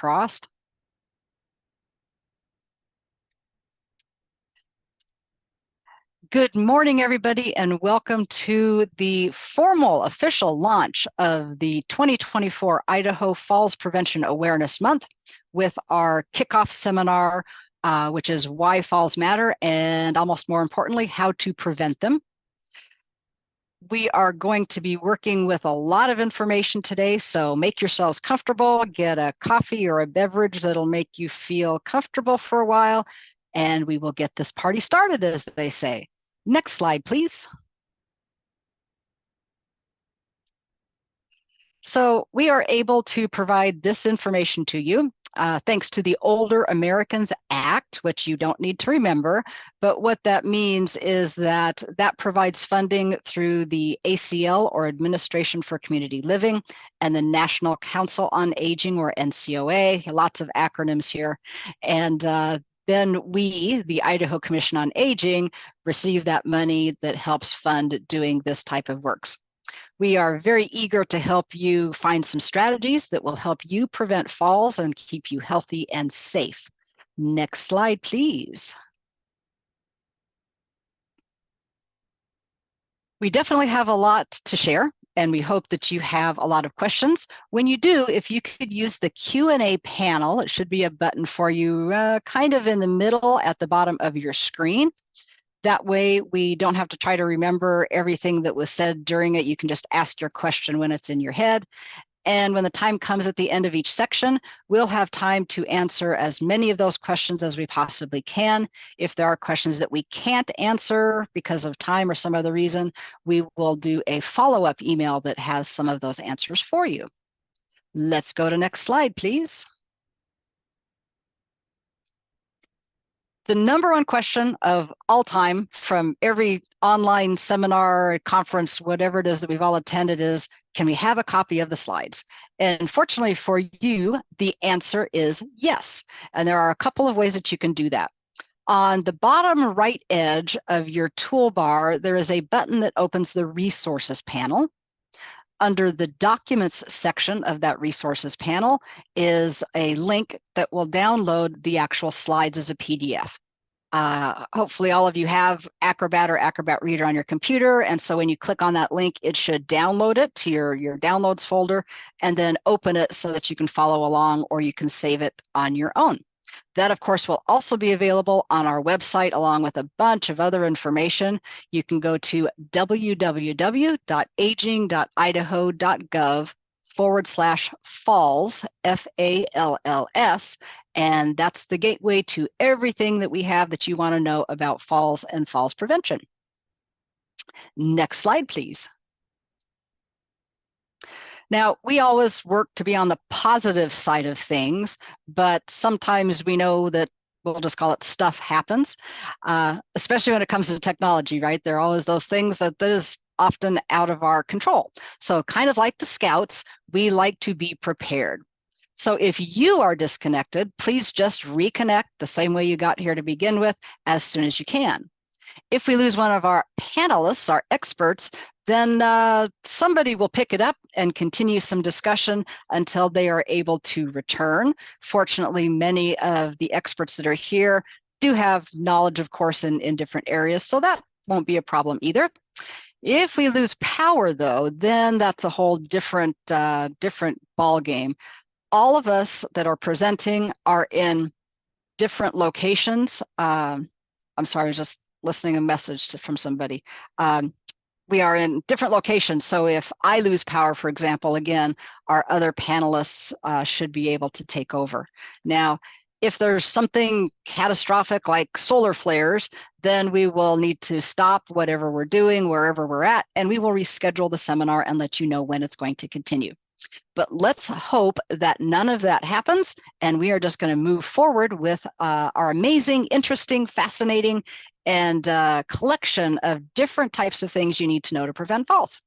crossed. Good morning, everybody, and welcome to the formal official launch of the 2024 Idaho Falls Prevention Awareness Month with our kickoff seminar, which is Why Falls Matter, and almost more importantly, how to prevent them. We are going to be working with a lot of information today, so make yourselves comfortable, get a coffee or a beverage that'll make you feel comfortable for a while, and we will get this party started, as they say. Next slide, please. So we are able to provide this information to you thanks to the Older Americans Act, which you don't need to remember. But what that means is that provides funding through the ACL, or Administration for Community Living, and the National Council on Aging, or NCOA, lots of acronyms here. And then we, the Idaho Commission on Aging, receive that money that helps fund doing this type of works. We are very eager to help you find some strategies that will help you prevent falls and keep you healthy and safe. Next slide, please. We definitely have a lot to share, and we hope that you have a lot of questions. When you do, if you could use the Q&A panel, it should be a button for you kind of in the middle at the bottom of your screen. That way we don't have to try to remember everything that was said during it. You can just ask your question when it's in your head. And when the time comes at the end of each section, we'll have time to answer as many of those questions as we possibly can. If there are questions that we can't answer because of time or some other reason, we will do a follow-up email that has some of those answers for you. Let's go to next slide, please. The number one question of all time from every online seminar, conference, whatever it is that we've all attended is, can we have a copy of the slides? And fortunately for you, the answer is yes. And there are a couple of ways that you can do that. On the bottom right edge of your toolbar, there is a button that opens the resources panel. Under the documents section of that resources panel is a link that will download the actual slides as a PDF. Hopefully all of you have Acrobat or Acrobat Reader on your computer, and so when you click on that link, it should download it to your downloads folder and then open it so that you can follow along, or you can save it on your own. That, of course, will also be available on our website along with a bunch of other information. You can go to www.aging.idaho.gov/falls, FALLS, and that's the gateway to everything that we have that you want to know about falls and falls prevention. Next slide, please. Now, we always work to be on the positive side of things, but sometimes we know that, we'll just call it, stuff happens, especially when it comes to technology, right? There are always those things that is often out of our control. So kind of like the Scouts, we like to be prepared. So if you are disconnected, please just reconnect the same way you got here to begin with as soon as you can. If we lose one of our panelists, our experts, then somebody will pick it up and continue some discussion until they are able to return. Fortunately, many of the experts that are here do have knowledge, of course, in different areas, so that won't be a problem either. If we lose power, though, then that's a whole different ball game. All of us that are presenting are in different locations. I'm sorry, I was just listening a message from somebody. We are in different locations, so if I lose power, for example, again, our other panelists should be able to take over. Now, if there's something catastrophic like solar flares, then we will need to stop whatever we're doing, wherever we're at, and we will reschedule the seminar and let you know when it's going to continue. But let's hope that none of that happens, and we are just going to move forward with our amazing, interesting, fascinating, and collection of different types of things you need to know to prevent falls.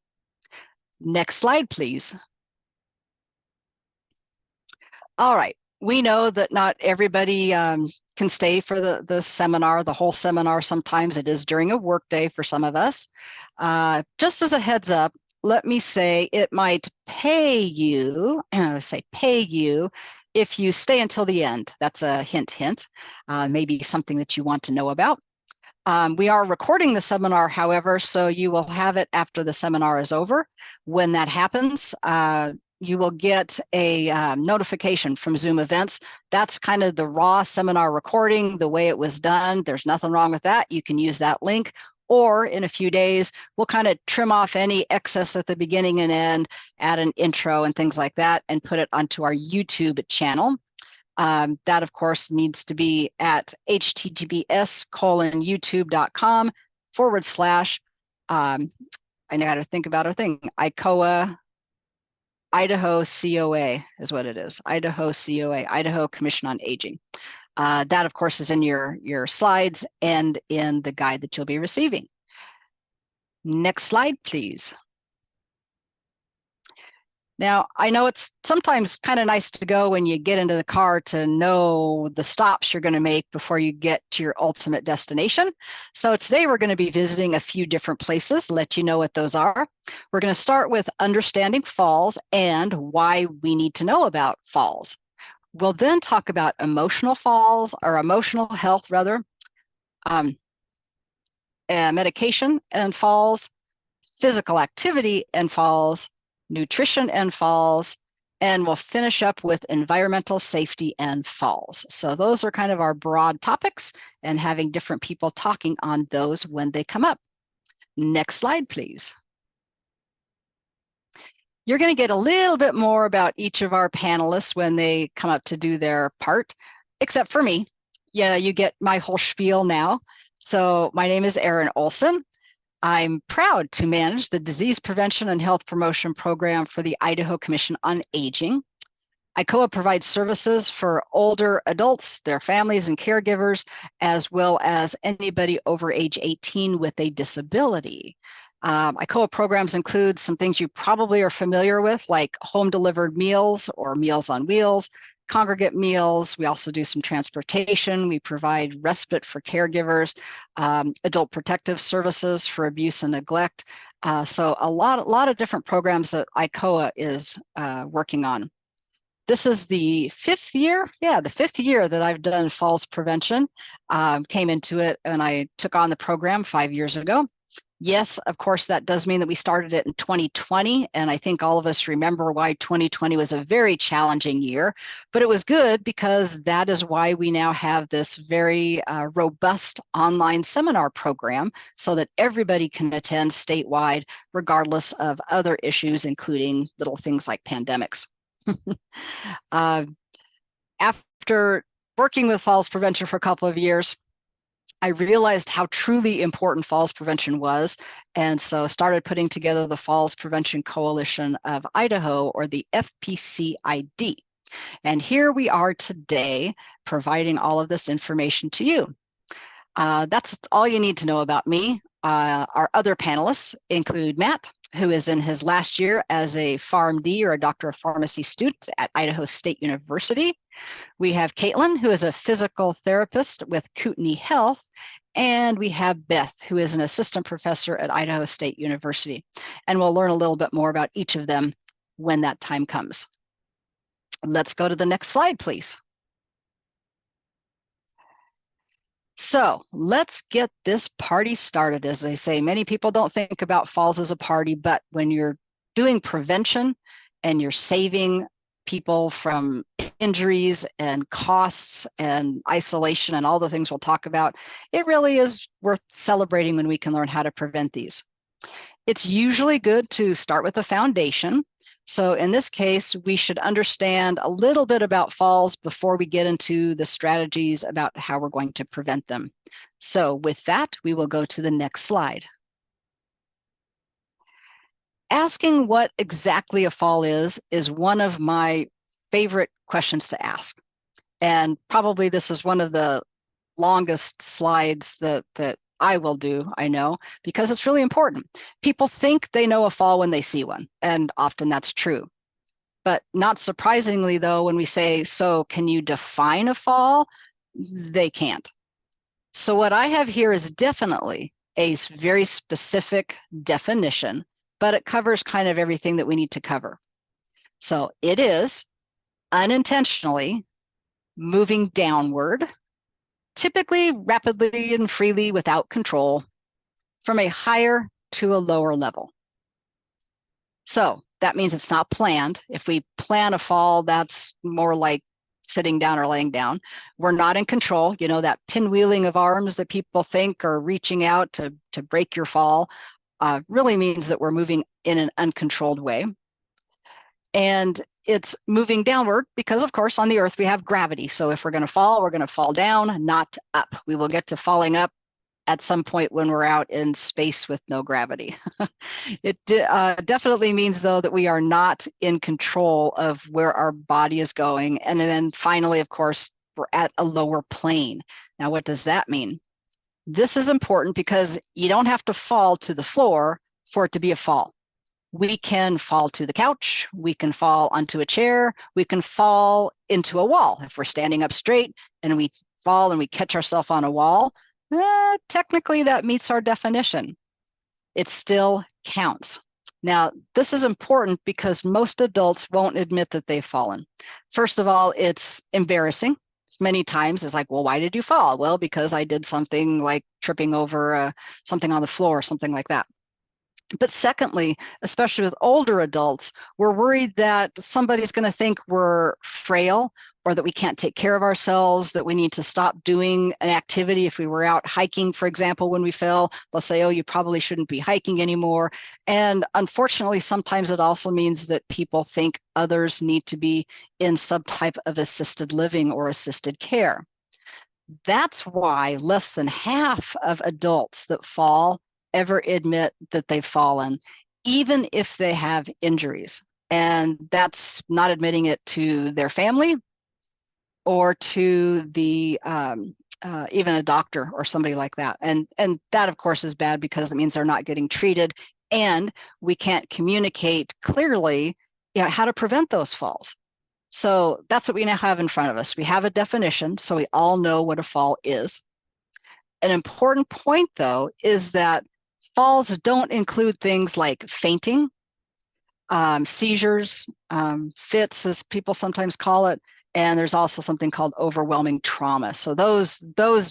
Next slide, please. All right, we know that not everybody can stay for the seminar, the whole seminar. Sometimes it is during a work day for some of us. Just as a heads up, let me say it might pay you if you stay until the end, that's a hint, maybe something that you want to know about. We are recording the seminar, however, so you will have it after the seminar is over. When that happens, you will get a notification from Zoom Events. That's kind of the raw seminar recording, the way it was done. There's nothing wrong with that. You can use that link. Or in a few days, we'll kind of trim off any excess at the beginning and end, add an intro and things like that, and put it onto our YouTube channel. That, of course, needs to be at https://youtube.com/ I got to think about our thing. ICOA, Idaho COA is what it is. Idaho COA, Idaho Commission on Aging. That, of course, is in your slides and in the guide that you'll be receiving. Next slide, please. Now, I know it's sometimes kind of nice to go when you get into the car to know the stops you're going to make before you get to your ultimate destination. So today we're going to be visiting a few different places, let you know what those are. We're going to start with understanding falls and why we need to know about falls. We'll then talk about emotional falls, or emotional health rather, medication and falls, physical activity and falls, nutrition and falls, and we'll finish up with environmental safety and falls. So those are kind of our broad topics, and having different people talking on those when they come up. Next slide, please. You're going to get a little bit more about each of our panelists when they come up to do their part, except for me. Yeah, you get my whole spiel now. So my name is Erin Olson. I'm proud to manage the Disease Prevention and Health Promotion Program for the Idaho Commission on Aging. ICOA provides services for older adults, their families and caregivers, as well as anybody over age 18 with a disability. ICOA programs include some things you probably are familiar with, like home delivered meals or Meals on Wheels, congregate meals. We also do some transportation. We provide respite for caregivers, adult protective services for abuse and neglect. So a lot of different programs that ICOA is working on. This is the fifth year, the fifth year that I've done falls prevention. Came into it and I took on the program 5 years ago. Yes, of course, that does mean that we started it in 2020, and I think all of us remember why 2020 was a very challenging year, but it was good because that is why we now have this very robust online seminar program so that everybody can attend statewide, regardless of other issues, including little things like pandemics. After working with falls prevention for a couple of years, I realized how truly important falls prevention was, and so started putting together the Falls Prevention Coalition of Idaho, or the FPCID. And here we are today providing all of this information to you. That's all you need to know about me. Our other panelists include Matt, who is in his last year as a PharmD, or a Doctor of Pharmacy student at Idaho State University. We have Caitlin, who is a physical therapist with Kootenai Health, and we have Beth, who is an assistant professor at Idaho State University. And we'll learn a little bit more about each of them when that time comes. Let's go to the next slide, please. So let's get this party started. As they say, many people don't think about falls as a party, but when you're doing prevention and you're saving people from injuries and costs and isolation and all the things we'll talk about, it really is worth celebrating when we can learn how to prevent these. It's usually good to start with a foundation. So in this case, we should understand a little bit about falls before we get into the strategies about how we're going to prevent them. So with that, we will go to the next slide. Asking what exactly a fall is one of my favorite questions to ask. And probably this is one of the longest slides that I will do, I know, because it's really important. People think they know a fall when they see one, and often that's true. But not surprisingly, though, when we say, so can you define a fall? They can't. So what I have here is definitely a very specific definition, but it covers kind of everything that we need to cover. So it is unintentionally moving downward, typically rapidly and freely without control, from a higher to a lower level. So that means it's not planned. If we plan a fall, that's more like sitting down or laying down. We're not in control. You know, that pinwheeling of arms that people think are reaching out to break your fall really means that we're moving in an uncontrolled way. And it's moving downward because, of course, on the Earth, we have gravity. So if we're going to fall, we're going to fall down, not up. We will get to falling up at some point when we're out in space with no gravity. It definitely means, though, that we are not in control of where our body is going. And then finally, of course, we're at a lower plane. Now, what does that mean? This is important because you don't have to fall to the floor for it to be a fall. We can fall to the couch, we can fall onto a chair, we can fall into a wall. If we're standing up straight and we fall and we catch ourselves on a wall, technically that meets our definition. It still counts. Now, this is important because most adults won't admit that they've fallen. First of all, it's embarrassing. Many times it's like, well, why did you fall? Well, because I did something like tripping over something on the floor or something like that. But secondly, especially with older adults, we're worried that somebody's going to think we're frail or that we can't take care of ourselves, that we need to stop doing an activity. If we were out hiking, for example, when we fell, they'll say, oh, you probably shouldn't be hiking anymore. And unfortunately, sometimes it also means that people think others need to be in some type of assisted living or assisted care. That's why less than half of adults that fall ever admit that they've fallen, even if they have injuries. And that's not admitting it to their family or to the even a doctor or somebody like that. And that, of course, is bad because it means they're not getting treated, and we can't communicate clearly, how to prevent those falls. So that's what we now have in front of us. We have a definition, so we all know what a fall is. An important point, though, is that falls don't include things like fainting, seizures, fits, as people sometimes call it, and there's also something called overwhelming trauma. So those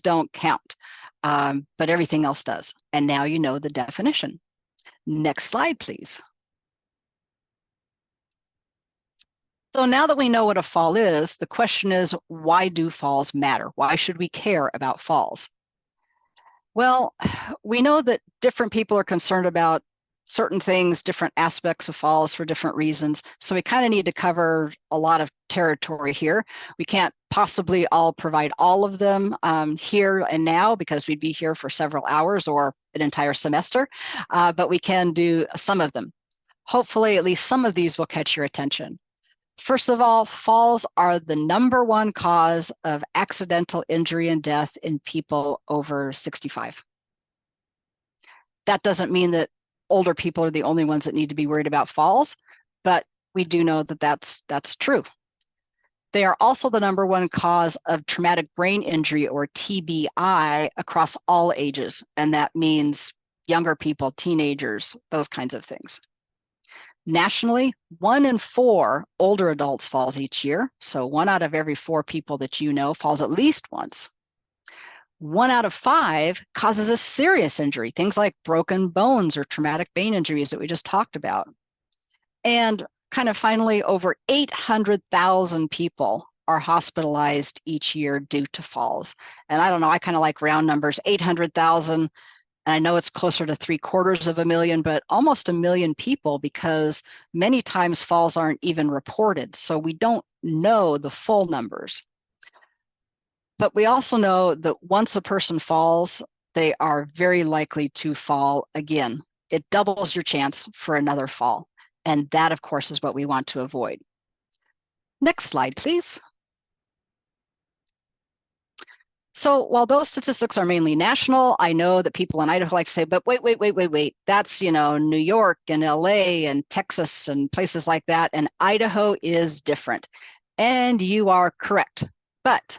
don't count, but everything else does. And now you know the definition. Next slide, please. So now that we know what a fall is, the question is, why do falls matter? Why should we care about falls? Well, we know that different people are concerned about certain things, different aspects of falls for different reasons. So we kind of need to cover a lot of territory here. We can't possibly all provide all of them here and now because we'd be here for several hours or an entire semester, but we can do some of them. Hopefully, at least some of these will catch your attention. First of all, falls are the #1 cause of accidental injury and death in people over 65. That doesn't mean that older people are the only ones that need to be worried about falls, but we do know that that's true. They are also the #1 cause of traumatic brain injury, or TBI, across all ages, and that means younger people, teenagers, those kinds of things. Nationally, 1 in 4 older adults falls each year. So 1 out of every 4 people that you know falls at least once. 1 out of 5 causes a serious injury, things like broken bones or traumatic brain injuries that we just talked about. And kind of finally, over 800,000 people are hospitalized each year due to falls. And I don't know, I kind of like round numbers, 800,000. And I know it's closer to 750,000, but almost 1 million people, because many times falls aren't even reported. So we don't know the full numbers. But we also know that once a person falls, they are very likely to fall again. It doubles your chance for another fall. And that, of course, is what we want to avoid. Next slide, please. So while those statistics are mainly national, I know that people in Idaho like to say, but wait. That's, New York and LA and Texas and places like that. And Idaho is different. And you are correct, but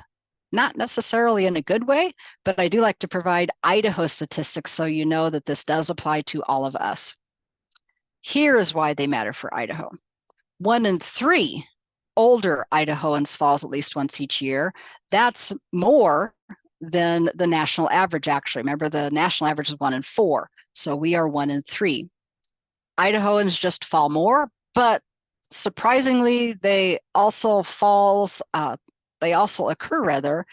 not necessarily in a good way. But I do like to provide Idaho statistics so you know that this does apply to all of us. Here is why they matter for Idaho. 1 in 3 older Idahoans falls at least once each year. That's more than the national average, actually. Remember, the national average is 1 in 4. So we are 1 in 3. Idahoans just fall more, but surprisingly, they also occur rather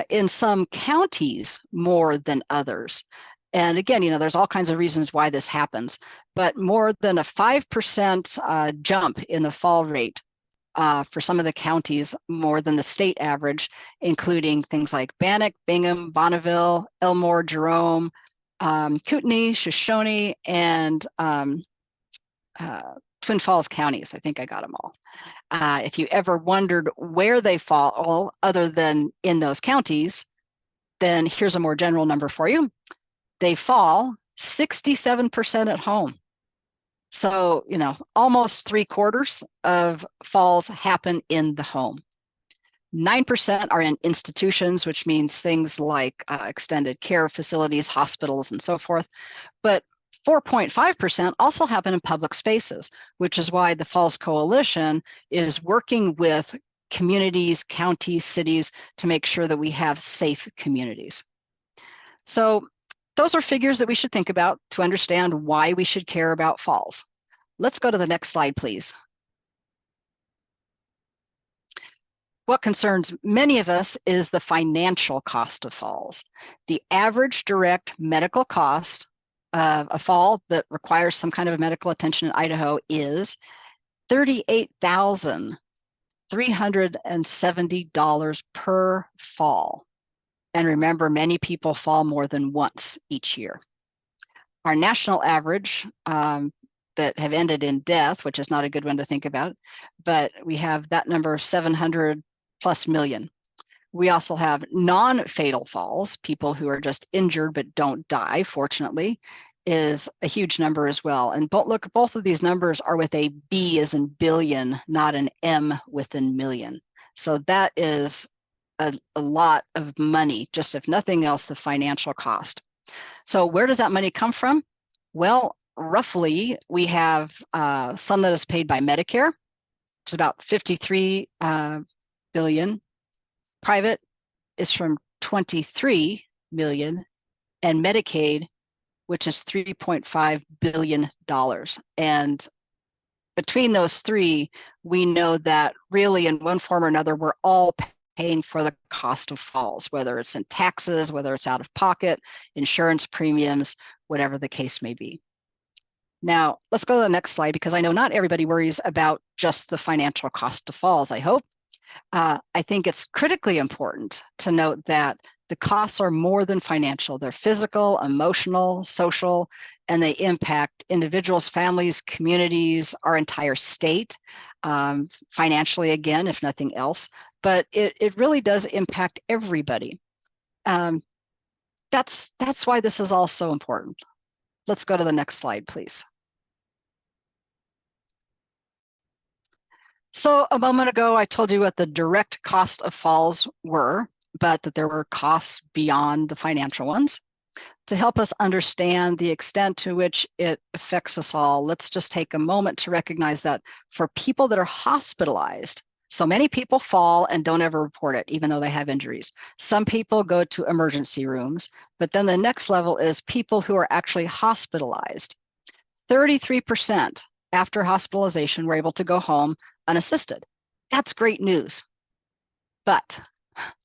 in some counties more than others. And again, there's all kinds of reasons why this happens, but more than a 5% jump in the fall rate for some of the counties, more than the state average, including things like Bannock, Bingham, Bonneville, Elmore, Jerome, Kootenai, Shoshone, and Twin Falls counties. I think I got them all. If you ever wondered where they fall, other than in those counties, then here's a more general number for you. They fall 67% at home. So, almost 3/4 of falls happen in the home. 9% are in institutions, which means things like extended care facilities, hospitals, and so forth. But 4.5% also happen in public spaces, which is why the Falls Coalition is working with communities, counties, cities to make sure that we have safe communities. So those are figures that we should think about to understand why we should care about falls. Let's go to the next slide, please. What concerns many of us is the financial cost of falls. The average direct medical cost of a fall that requires some kind of medical attention in Idaho is $38,370 per fall. And remember, many people fall more than once each year. Our national average that have ended in death, which is not a good one to think about, but we have that number of 700+ million. We also have non-fatal falls, people who are just injured but don't die, fortunately, is a huge number as well. And both of these numbers are with a B as in billion, not an M within million. So that is a lot of money, just if nothing else, the financial cost. So where does that money come from? Well, roughly, we have some that is paid by Medicare, which is about 53 billion. Private is from 23 million, and Medicaid, which is $3.5 billion. And between those three, we know that really in one form or another, we're all paying for the cost of falls, whether it's in taxes, whether it's out of pocket, insurance premiums, whatever the case may be. Now, let's go to the next slide, because I know not everybody worries about just the financial cost of falls, I hope. I think it's critically important to note that the costs are more than financial. They're physical, emotional, social, and they impact individuals, families, communities, our entire state, financially, again, if nothing else. But it really does impact everybody. That's why this is all so important. Let's go to the next slide, please. So a moment ago, I told you what the direct cost of falls were, but that there were costs beyond the financial ones. To help us understand the extent to which it affects us all, let's just take a moment to recognize that for people that are hospitalized, so many people fall and don't ever report it, even though they have injuries. Some people go to emergency rooms, but then the next level is people who are actually hospitalized. 33% after hospitalization were able to go home unassisted. That's great news. But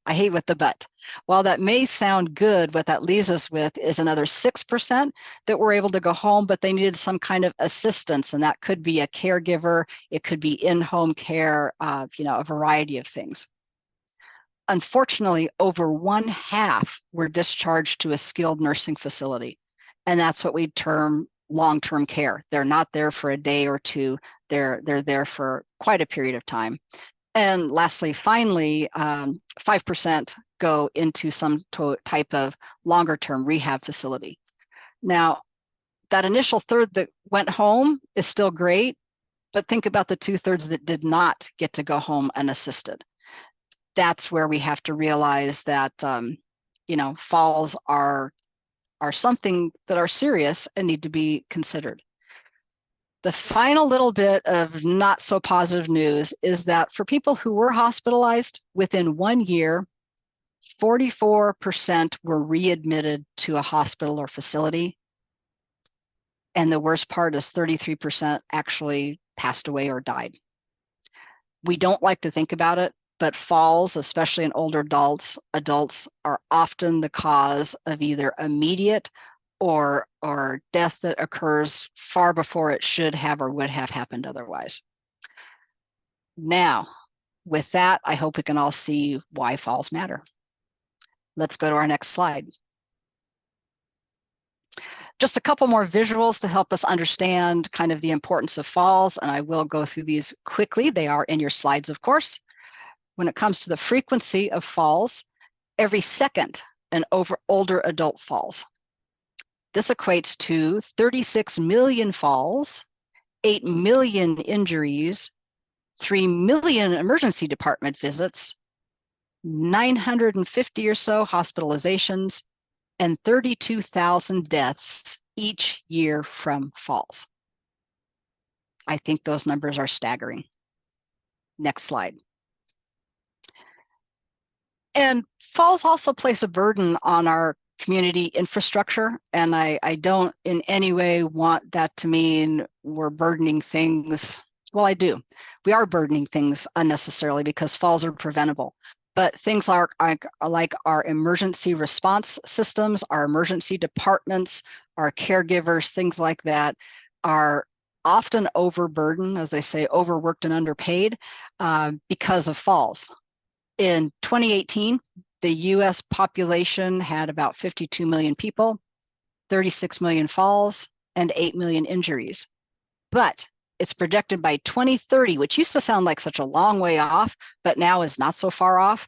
I hate with the but. While that may sound good, what that leaves us with is another 6% that were able to go home, but they needed some kind of assistance. And that could be a caregiver, it could be in-home care, a variety of things. Unfortunately, over 1/2 were discharged to a skilled nursing facility. And that's what we term long-term care. They're not there for a day or two. They're there for quite a period of time. And lastly, finally, 5% go into some type of longer-term rehab facility. Now, that initial third that went home is still great, but think about the 2/3 that did not get to go home unassisted. That's where we have to realize that, falls are something that are serious and need to be considered. The final little bit of not so positive news is that for people who were hospitalized within 1 year, 44% were readmitted to a hospital or facility. And the worst part is 33% actually passed away or died. We don't like to think about it, but falls, especially in older adults are often the cause of either immediate or death that occurs far before it should have or would have happened otherwise. Now, with that, I hope we can all see why falls matter. Let's go to our next slide. Just a couple more visuals to help us understand kind of the importance of falls, and I will go through these quickly. They are in your slides, of course. When it comes to the frequency of falls, every second an older adult falls. This equates to 36 million falls, 8 million injuries, 3 million emergency department visits, 950 or so hospitalizations, and 32,000 deaths each year from falls. I think those numbers are staggering. Next slide. And falls also place a burden on our community infrastructure, and I don't in any way want that to mean we're burdening things. Well, I do. We are burdening things unnecessarily because falls are preventable. But things like our emergency response systems, our emergency departments, our caregivers, things like that are often overburdened, as they say, overworked and underpaid because of falls. In 2018, the US population had about 52 million people, 36 million falls, and 8 million injuries. But it's projected by 2030, which used to sound like such a long way off, but now is not so far off.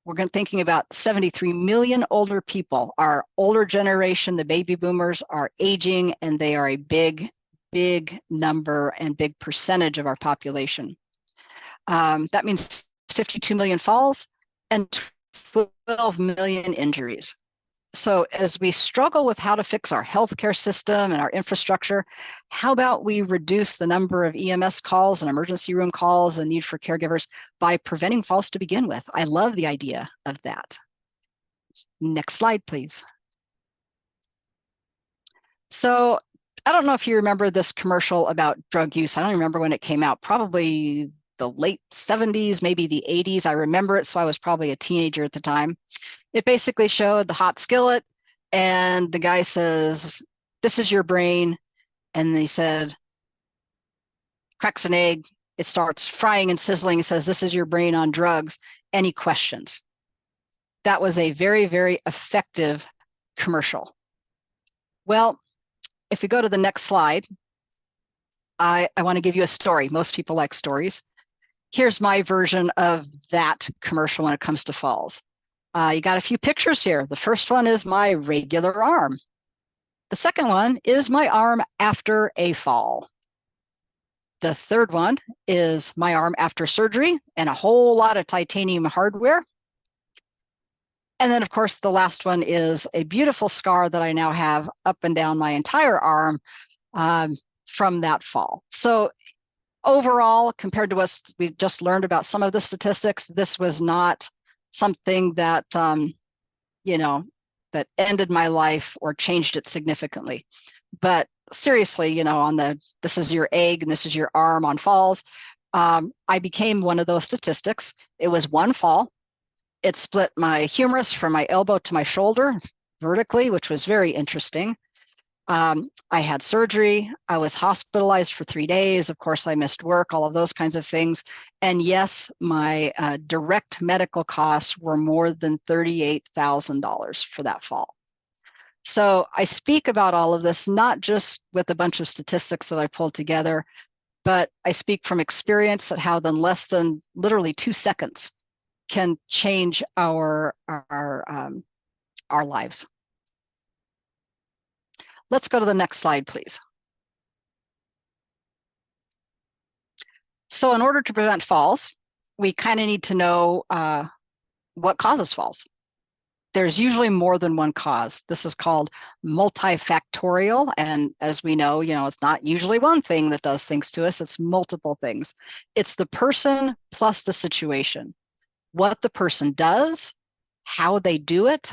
We're thinking about 73 million older people. Our older generation, the baby boomers, are aging, and they are a big, big number and big percentage of our population. That means 52 million falls and 12 million injuries. So as we struggle with how to fix our healthcare system and our infrastructure, how about we reduce the number of EMS calls and emergency room calls and need for caregivers by preventing falls to begin with? I love the idea of that. Next slide, please. So I don't know if you remember this commercial about drug use. I don't remember when it came out, probably the late 70s, maybe the 80s. I remember it, so I was probably a teenager at the time. It basically showed the hot skillet, and the guy says, "This is your brain." And he said, cracks an egg, it starts frying and sizzling. He says, "This is your brain on drugs." Any questions? That was a very, very effective commercial. Well, if we go to the next slide, I want to give you a story. Most people like stories. Here's my version of that commercial when it comes to falls. You got a few pictures here. The first one is my regular arm. The second one is my arm after a fall. The third one is my arm after surgery and a whole lot of titanium hardware. And then, of course, the last one is a beautiful scar that I now have up and down my entire arm from that fall. So overall, compared to what we just learned about some of the statistics, this was not something that, that ended my life or changed it significantly. But seriously, on this is your egg and this is your arm on falls, I became one of those statistics. It was one fall. It split my humerus from my elbow to my shoulder vertically, which was very interesting. I had surgery. I was hospitalized for 3 days. Of course, I missed work, all of those kinds of things. And yes, my direct medical costs were more than $38,000 for that fall. So I speak about all of this, not just with a bunch of statistics that I pulled together, but I speak from experience at how in less than literally 2 seconds can change our lives. Let's go to the next slide, please. So in order to prevent falls, we kind of need to know what causes falls. There's usually more than one cause. This is called multifactorial. And as we know, it's not usually one thing that does things to us, it's multiple things. It's the person plus the situation. What the person does, how they do it,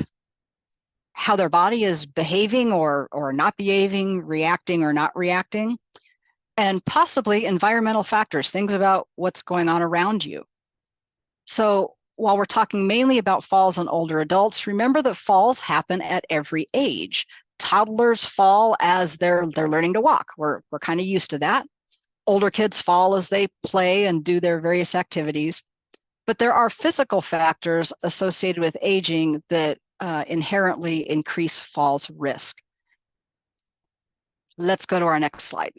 how their body is behaving or not behaving, reacting or not reacting, and possibly environmental factors, things about what's going on around you. So while we're talking mainly about falls in older adults, remember that falls happen at every age. Toddlers fall as they're learning to walk. We're kind of used to that. Older kids fall as they play and do their various activities. But there are physical factors associated with aging that inherently increase falls risk. Let's go to our next slide.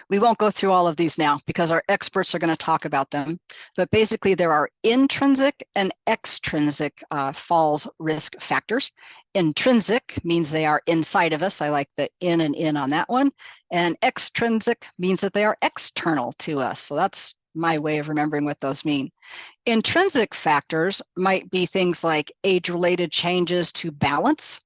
We won't go through all of these now because our experts are going to talk about them. But basically, there are intrinsic and extrinsic falls risk factors. Intrinsic means they are inside of us. I like the in and in on that one. And extrinsic means that they are external to us. So that's my way of remembering what those mean. Intrinsic factors might be things like age-related changes to balance.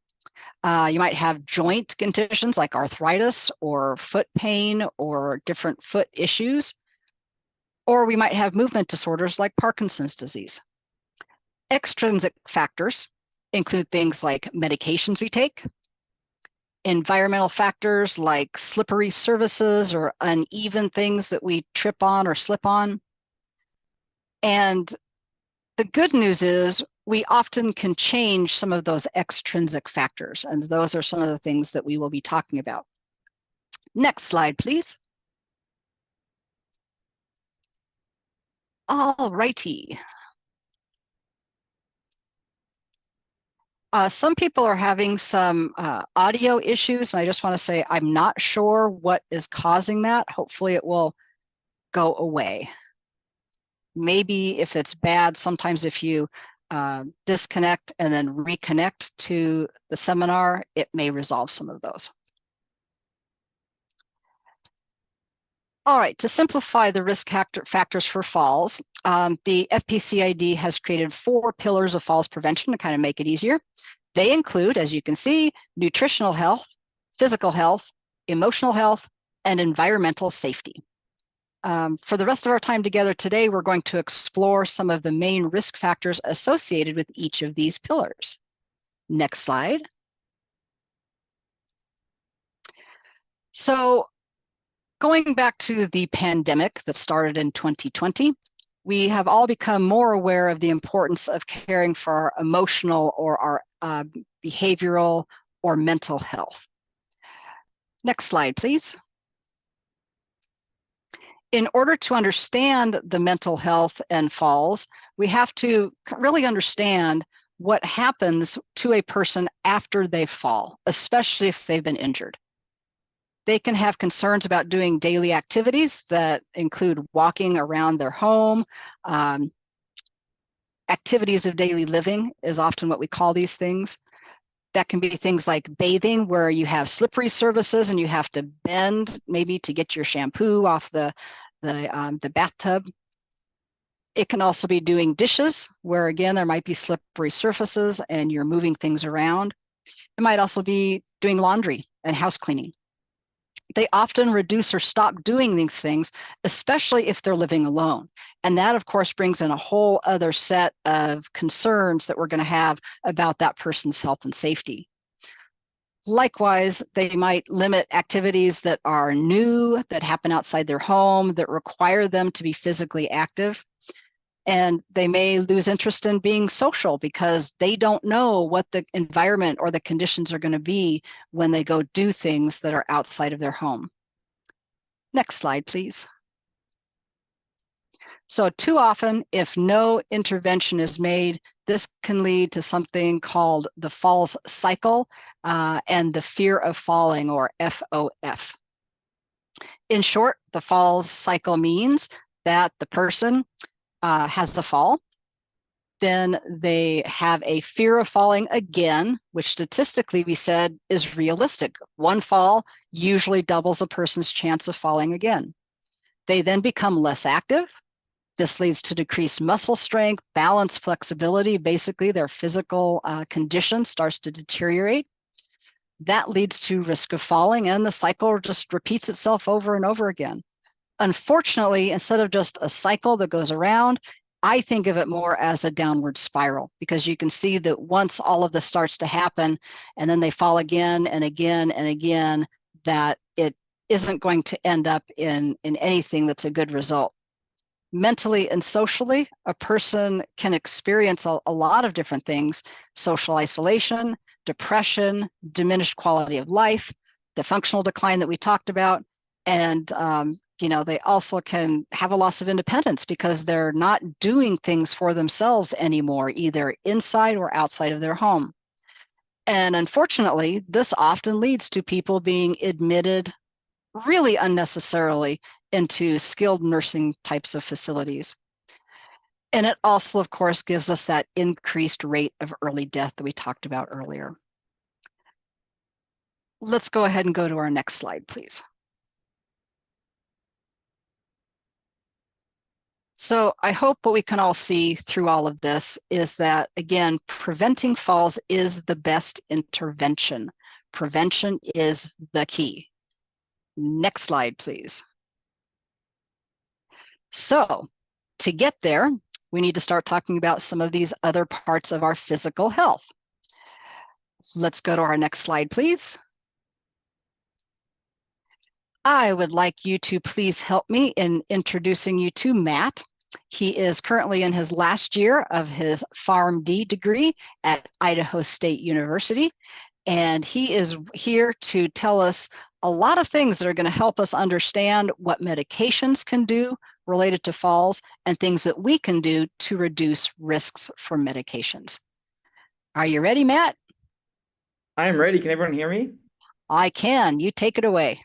You might have joint conditions like arthritis or foot pain or different foot issues. Or we might have movement disorders like Parkinson's disease. Extrinsic factors include things like medications we take, environmental factors like slippery surfaces or uneven things that we trip on or slip on. And the good news is we often can change some of those extrinsic factors, and those are some of the things that we will be talking about. Next slide, please. All righty. Some people are having some audio issues, and I just want to say I'm not sure what is causing that. Hopefully it will go away. Maybe if it's bad, sometimes if you disconnect and then reconnect to the seminar, it may resolve some of those. All right, to simplify the risk factors for falls, the FPCID has created 4 pillars of falls prevention to kind of make it easier. They include, as you can see, nutritional health, physical health, emotional health, and environmental safety. For the rest of our time together today, we're going to explore some of the main risk factors associated with each of these pillars. Next slide. So going back to the pandemic that started in 2020, we have all become more aware of the importance of caring for our emotional or our behavioral or mental health. Next slide, please. In order to understand the mental health and falls, we have to really understand what happens to a person after they fall, especially if they've been injured. They can have concerns about doing daily activities that include walking around their home. Activities of daily living is often what we call these things. That can be things like bathing, where you have slippery surfaces and you have to bend maybe to get your shampoo off the bathtub. It can also be doing dishes, where again, there might be slippery surfaces and you're moving things around. It might also be doing laundry and house cleaning. They often reduce or stop doing these things, especially if they're living alone. And that, of course, brings in a whole other set of concerns that we're going to have about that person's health and safety. Likewise, they might limit activities that are new, that happen outside their home, that require them to be physically active. And they may lose interest in being social because they don't know what the environment or the conditions are going to be when they go do things that are outside of their home. Next slide, please. So too often, if no intervention is made, this can lead to something called the falls cycle and the fear of falling, or FOF. In short, the falls cycle means that the person has a fall, then they have a fear of falling again, which statistically we said is realistic. One fall usually doubles a person's chance of falling again. They then become less active. This leads to decreased muscle strength, balance, flexibility. Basically, their physical condition starts to deteriorate. That leads to risk of falling, and the cycle just repeats itself over and over again. Unfortunately, instead of just a cycle that goes around, I think of it more as a downward spiral, because you can see that once all of this starts to happen and then they fall again and again and again, that it isn't going to end up in anything that's a good result. Mentally and socially, a person can experience a lot of different things: social isolation, depression, diminished quality of life, the functional decline that we talked about, and they also can have a loss of independence because they're not doing things for themselves anymore, either inside or outside of their home. And unfortunately, this often leads to people being admitted really unnecessarily into skilled nursing types of facilities. And it also, of course, gives us that increased rate of early death that we talked about earlier. Let's go ahead and go to our next slide, please. So I hope what we can all see through all of this is that, again, preventing falls is the best intervention. Prevention is the key. Next slide, please. So to get there, we need to start talking about some of these other parts of our physical health. Let's go to our next slide, please. I would like you to please help me in introducing you to Matt. He is currently in his last year of his PharmD degree at Idaho State University, and he is here to tell us a lot of things that are going to help us understand what medications can do related to falls and things that we can do to reduce risks from medications. Are you ready, Matt? I am ready. Can everyone hear me? I can. You take it away.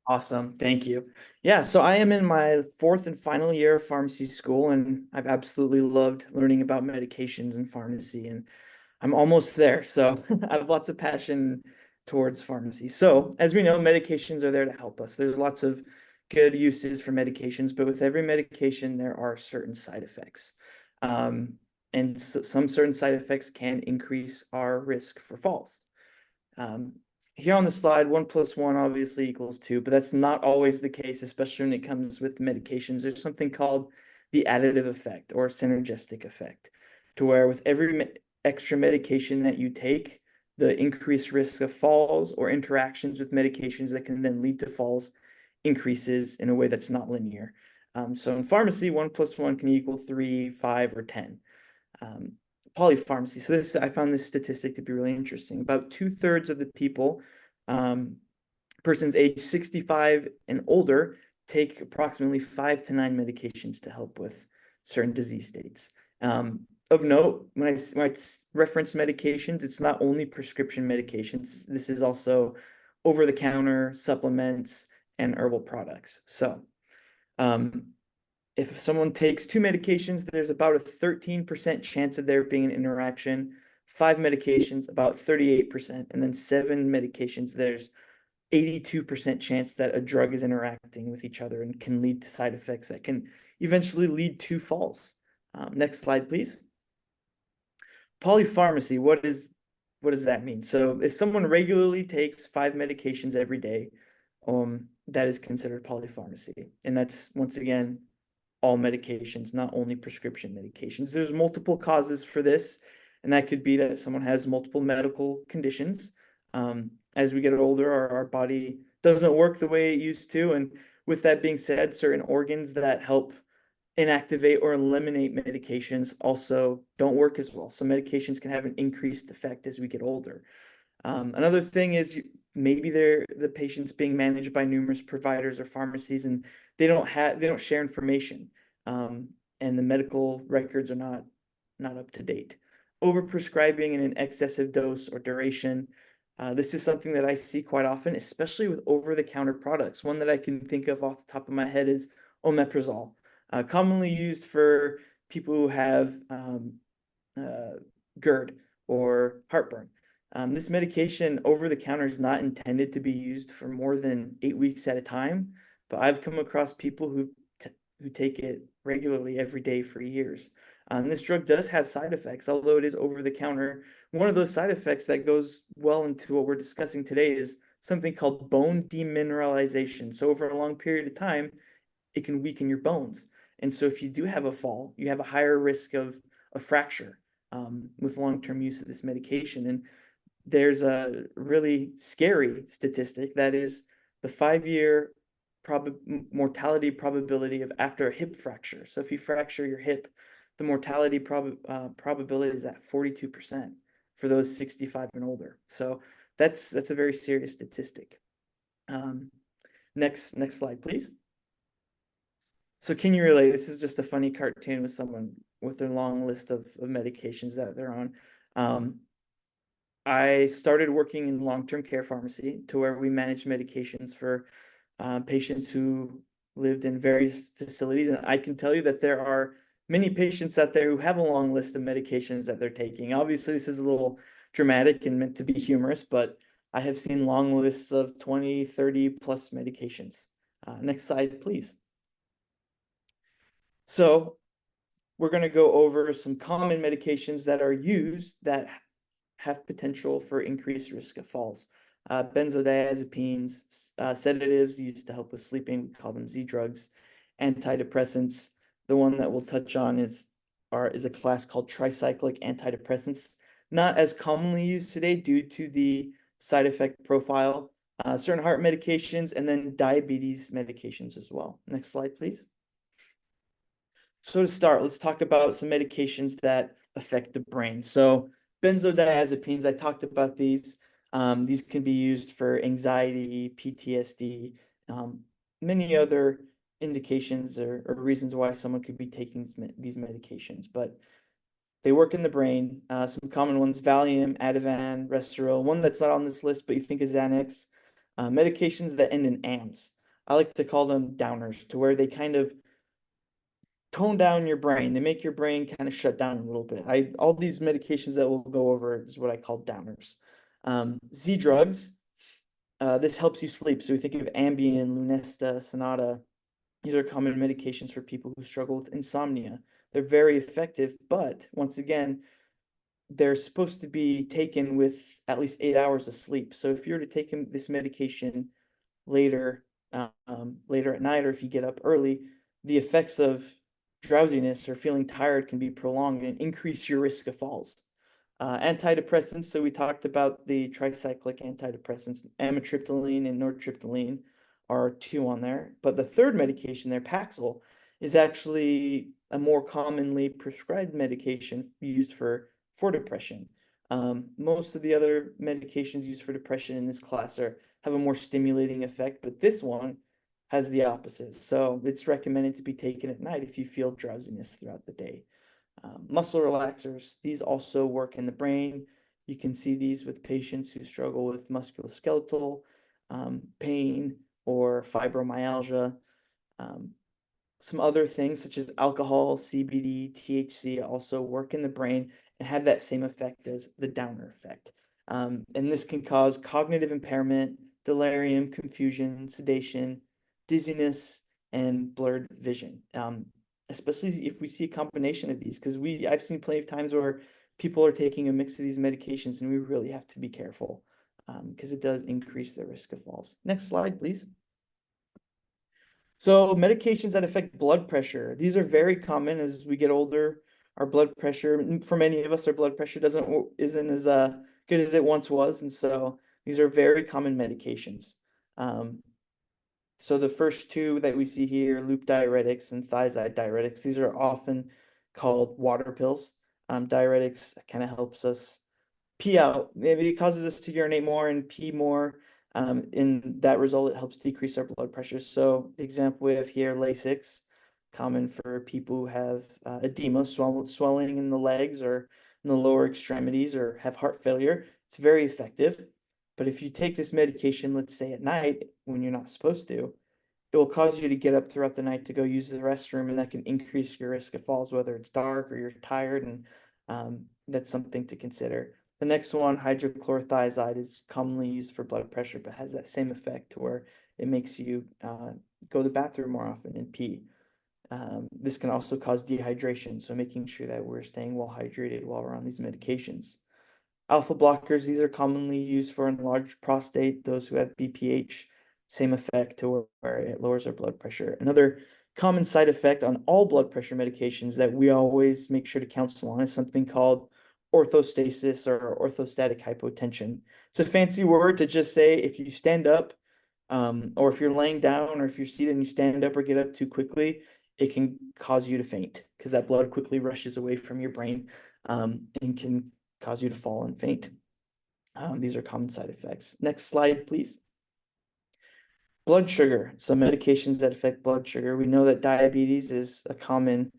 Awesome. Thank you. Yeah, so I am in my fourth and final year of pharmacy school, and I've absolutely loved learning about medications and pharmacy, and I'm almost there. So I have lots of passion towards pharmacy. So as we know, medications are there to help us. There's lots of good uses for medications, but with every medication, there are certain side effects. Um, and so some certain side effects can increase our risk for falls. Um, Here on the slide, 1 + 1 obviously equals 2, but that's not always the case, especially when it comes with medications. There's something called the additive effect or synergistic effect, to where with every extra medication that you take, the increased risk of falls or interactions with medications that can then lead to falls increases in a way that's not linear. So in pharmacy, 1 + 1 can equal 3, 5, or 10. Um, Polypharmacy. So I found this statistic to be really interesting. About 2/3 of the people, persons age 65 and older, take approximately 5 to 9 medications to help with certain disease states. Of note, when I reference medications, it's not only prescription medications. This is also over-the-counter supplements and herbal products. So, if someone takes 2 medications, there's about a 13% chance of there being an interaction. 5 medications, about 38%, and then 7 medications, there's 82% chance that a drug is interacting with each other and can lead to side effects that can eventually lead to falls. Next slide, please. Polypharmacy, what does that mean? So if someone regularly takes 5 medications every day, that is considered polypharmacy. And that's, once again, all medications, not only prescription medications. There's multiple causes for this, and that could be that someone has multiple medical conditions. As we get older, our body doesn't work the way it used to. And with that being said, certain organs that help inactivate or eliminate medications also don't work as well. So medications can have an increased effect as we get older. Another thing is maybe the patient's being managed by numerous providers or pharmacies, and they don't share information, and the medical records are not up to date. Overprescribing in an excessive dose or duration. This is something that I see quite often, especially with over-the-counter products. One that I can think of off the top of my head is omeprazole, commonly used for people who have GERD or heartburn. This medication over the counter is not intended to be used for more than 8 weeks at a time, but I've come across people who take it regularly every day for years. This drug does have side effects, although it is over the counter. One of those side effects that goes well into what we're discussing today is something called bone demineralization. So over a long period of time, it can weaken your bones. And so if you do have a fall, you have a higher risk of a fracture with long-term use of this medication. And there's a really scary statistic that is the 5-year mortality probability of after a hip fracture. So if you fracture your hip, the mortality probability is at 42% for those 65 and older. So that's a very serious statistic. Next slide, please. So can you relate? This is just a funny cartoon with someone with their long list of medications that they're on. I started working in long-term care pharmacy to where we managed medications for patients who lived in various facilities. And I can tell you that there are many patients out there who have a long list of medications that they're taking. Obviously, this is a little dramatic and meant to be humorous, but I have seen long lists of 20, 30 plus medications. Next slide, please. So we're going to go over some common medications that are used that have potential for increased risk of falls. Benzodiazepines, sedatives used to help with sleeping, we call them Z drugs, antidepressants. The one that we'll touch on is a class called tricyclic antidepressants, not as commonly used today due to the side effect profile, certain heart medications, and then diabetes medications as well. Next slide, please. So to start, let's talk about some medications that affect the brain. So benzodiazepines, I talked about these. These can be used for anxiety, PTSD, many other indications or reasons why someone could be taking these medications, but they work in the brain. Some common ones, Valium, Ativan, Restoril. One that's not on this list, but you think is Xanax. Medications that end in AMS. I like to call them downers, to where they kind of tone down your brain. They make your brain kind of shut down a little bit. All these medications that we'll go over is what I call downers. Z drugs, this helps you sleep. So we think of Ambien, Lunesta, Sonata. These are common medications for people who struggle with insomnia. They're very effective, but once again, they're supposed to be taken with at least 8 hours of sleep. So if you're to take this medication later later at night, or if you get up early, the effects of drowsiness or feeling tired can be prolonged and increase your risk of falls. Antidepressants, so we talked about the tricyclic antidepressants, amitriptyline and nortriptyline are two on there. But the third medication there, Paxil, is actually a more commonly prescribed medication used for depression. Most of the other medications used for depression in this class have a more stimulating effect, but this one has the opposite. So it's recommended to be taken at night if you feel drowsiness throughout the day. Muscle relaxers, these also work in the brain. You can see these with patients who struggle with musculoskeletal pain or fibromyalgia. Some other things such as alcohol, CBD, THC also work in the brain and have that same effect as the downer effect. And this can cause cognitive impairment, delirium, confusion, sedation, dizziness, and blurred vision. Especially if we see a combination of these, because I've seen plenty of times where people are taking a mix of these medications, and we really have to be careful because it does increase the risk of falls. Next slide, please. So medications that affect blood pressure, these are very common as we get older. Our blood pressure, for many of us, our blood pressure isn't as good as it once was, and so these are very common medications. So the first two that we see here, loop diuretics and thiazide diuretics, these are often called water pills. Diuretics kind of helps us pee out. Maybe it causes us to urinate more and pee more. In that result, it helps decrease our blood pressure. So the example we have here, Lasix, common for people who have edema, swelling in the legs or in the lower extremities or have heart failure. It's very effective. But if you take this medication, let's say at night when you're not supposed to, it will cause you to get up throughout the night to go use the restroom, and that can increase your risk of falls, whether it's dark or you're tired, and that's something to consider. The next one, hydrochlorothiazide, is commonly used for blood pressure, but has that same effect to where it makes you go to the bathroom more often and pee. This can also cause dehydration, so making sure that we're staying well hydrated while we're on these medications. Alpha blockers, these are commonly used for enlarged prostate, those who have BPH, same effect to where it lowers our blood pressure. Another common side effect on all blood pressure medications that we always make sure to counsel on is something called orthostasis or orthostatic hypotension. It's a fancy word to just say if you stand up, or if you're laying down, or if you're seated and you stand up or get up too quickly, it can cause you to faint because that blood quickly rushes away from your brain, and can cause you to fall and faint. These are common side effects. Next slide, please. Blood sugar. So medications that affect blood sugar. We know that diabetes is a common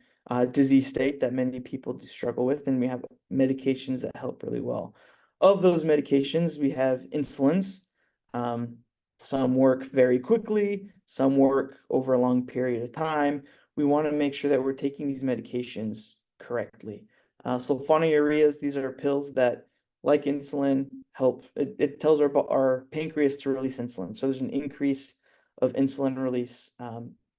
disease state that many people do struggle with, and we have medications that help really well. Of those medications, we have insulins. Um, some work very quickly, some work over a long period of time. We want to make sure that we're taking these medications correctly. Sulfonylureas, these are pills that, like insulin, help. It tells our pancreas to release insulin. So there's an increase of insulin release,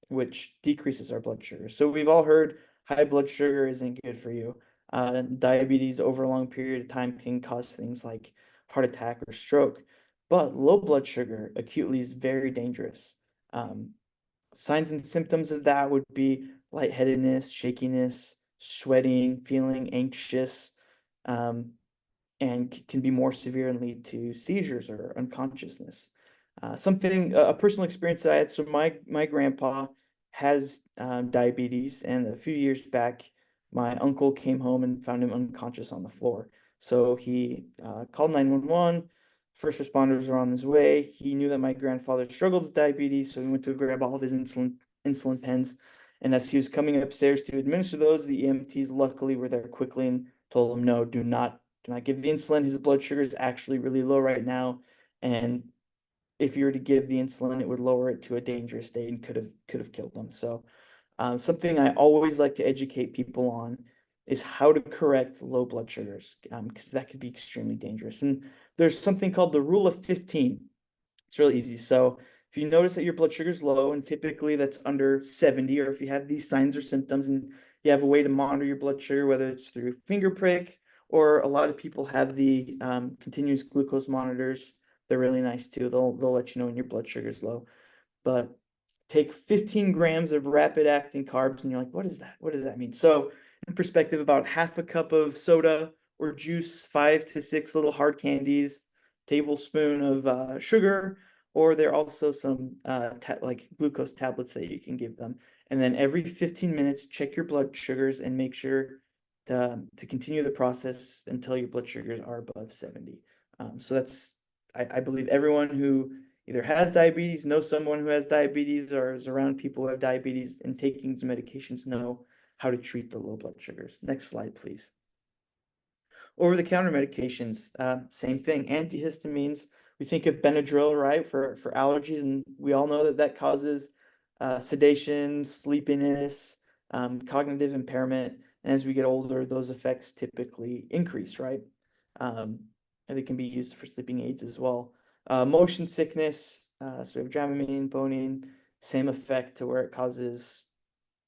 which decreases our blood sugar. So we've all heard high blood sugar isn't good for you. Diabetes over a long period of time can cause things like heart attack or stroke. But low blood sugar acutely is very dangerous. Um, Signs and symptoms of that would be lightheadedness, shakiness, sweating, feeling anxious, um, and can be more severe and lead to seizures or unconsciousness. A personal experience that I had. So my grandpa has diabetes, and a few years back, my uncle came home and found him unconscious on the floor. So he called 911. First responders were on his way. He knew that my grandfather struggled with diabetes, so he went to grab all of his insulin pens. And as he was coming upstairs to administer those, the EMTs luckily were there quickly and told him, no, do not give the insulin. His blood sugar is actually really low right now, and if you were to give the insulin, it would lower it to a dangerous state and could have killed them. So, something I always like to educate people on is how to correct low blood sugars, because that could be extremely dangerous. And there's something called the rule of 15. It's really easy. So if you notice that your blood sugar is low, and typically that's under 70, or if you have these signs or symptoms and you have a way to monitor your blood sugar, whether it's through finger prick, or a lot of people have the continuous glucose monitors. They're really nice too. They'll let you know when your blood sugar is low. But take 15 grams of rapid acting carbs, and you're like, what is that? What does that mean? So in perspective, about half a cup of soda or juice, 5 to 6 little hard candies, tablespoon of sugar, or there are also some like glucose tablets that you can give them. And then every 15 minutes, check your blood sugars and make sure to continue the process until your blood sugars are above 70. So I believe everyone who either has diabetes, knows someone who has diabetes, or is around people who have diabetes and taking these medications know how to treat the low blood sugars. Next slide, please. Over-the-counter medications, same thing. Antihistamines, we think of Benadryl, right, for allergies, and we all know that that causes sedation, sleepiness, cognitive impairment, and as we get older, those effects typically increase, right? And they can be used for sleeping aids as well. Motion sickness, so we have Dramamine, Bonine, same effect to where it causes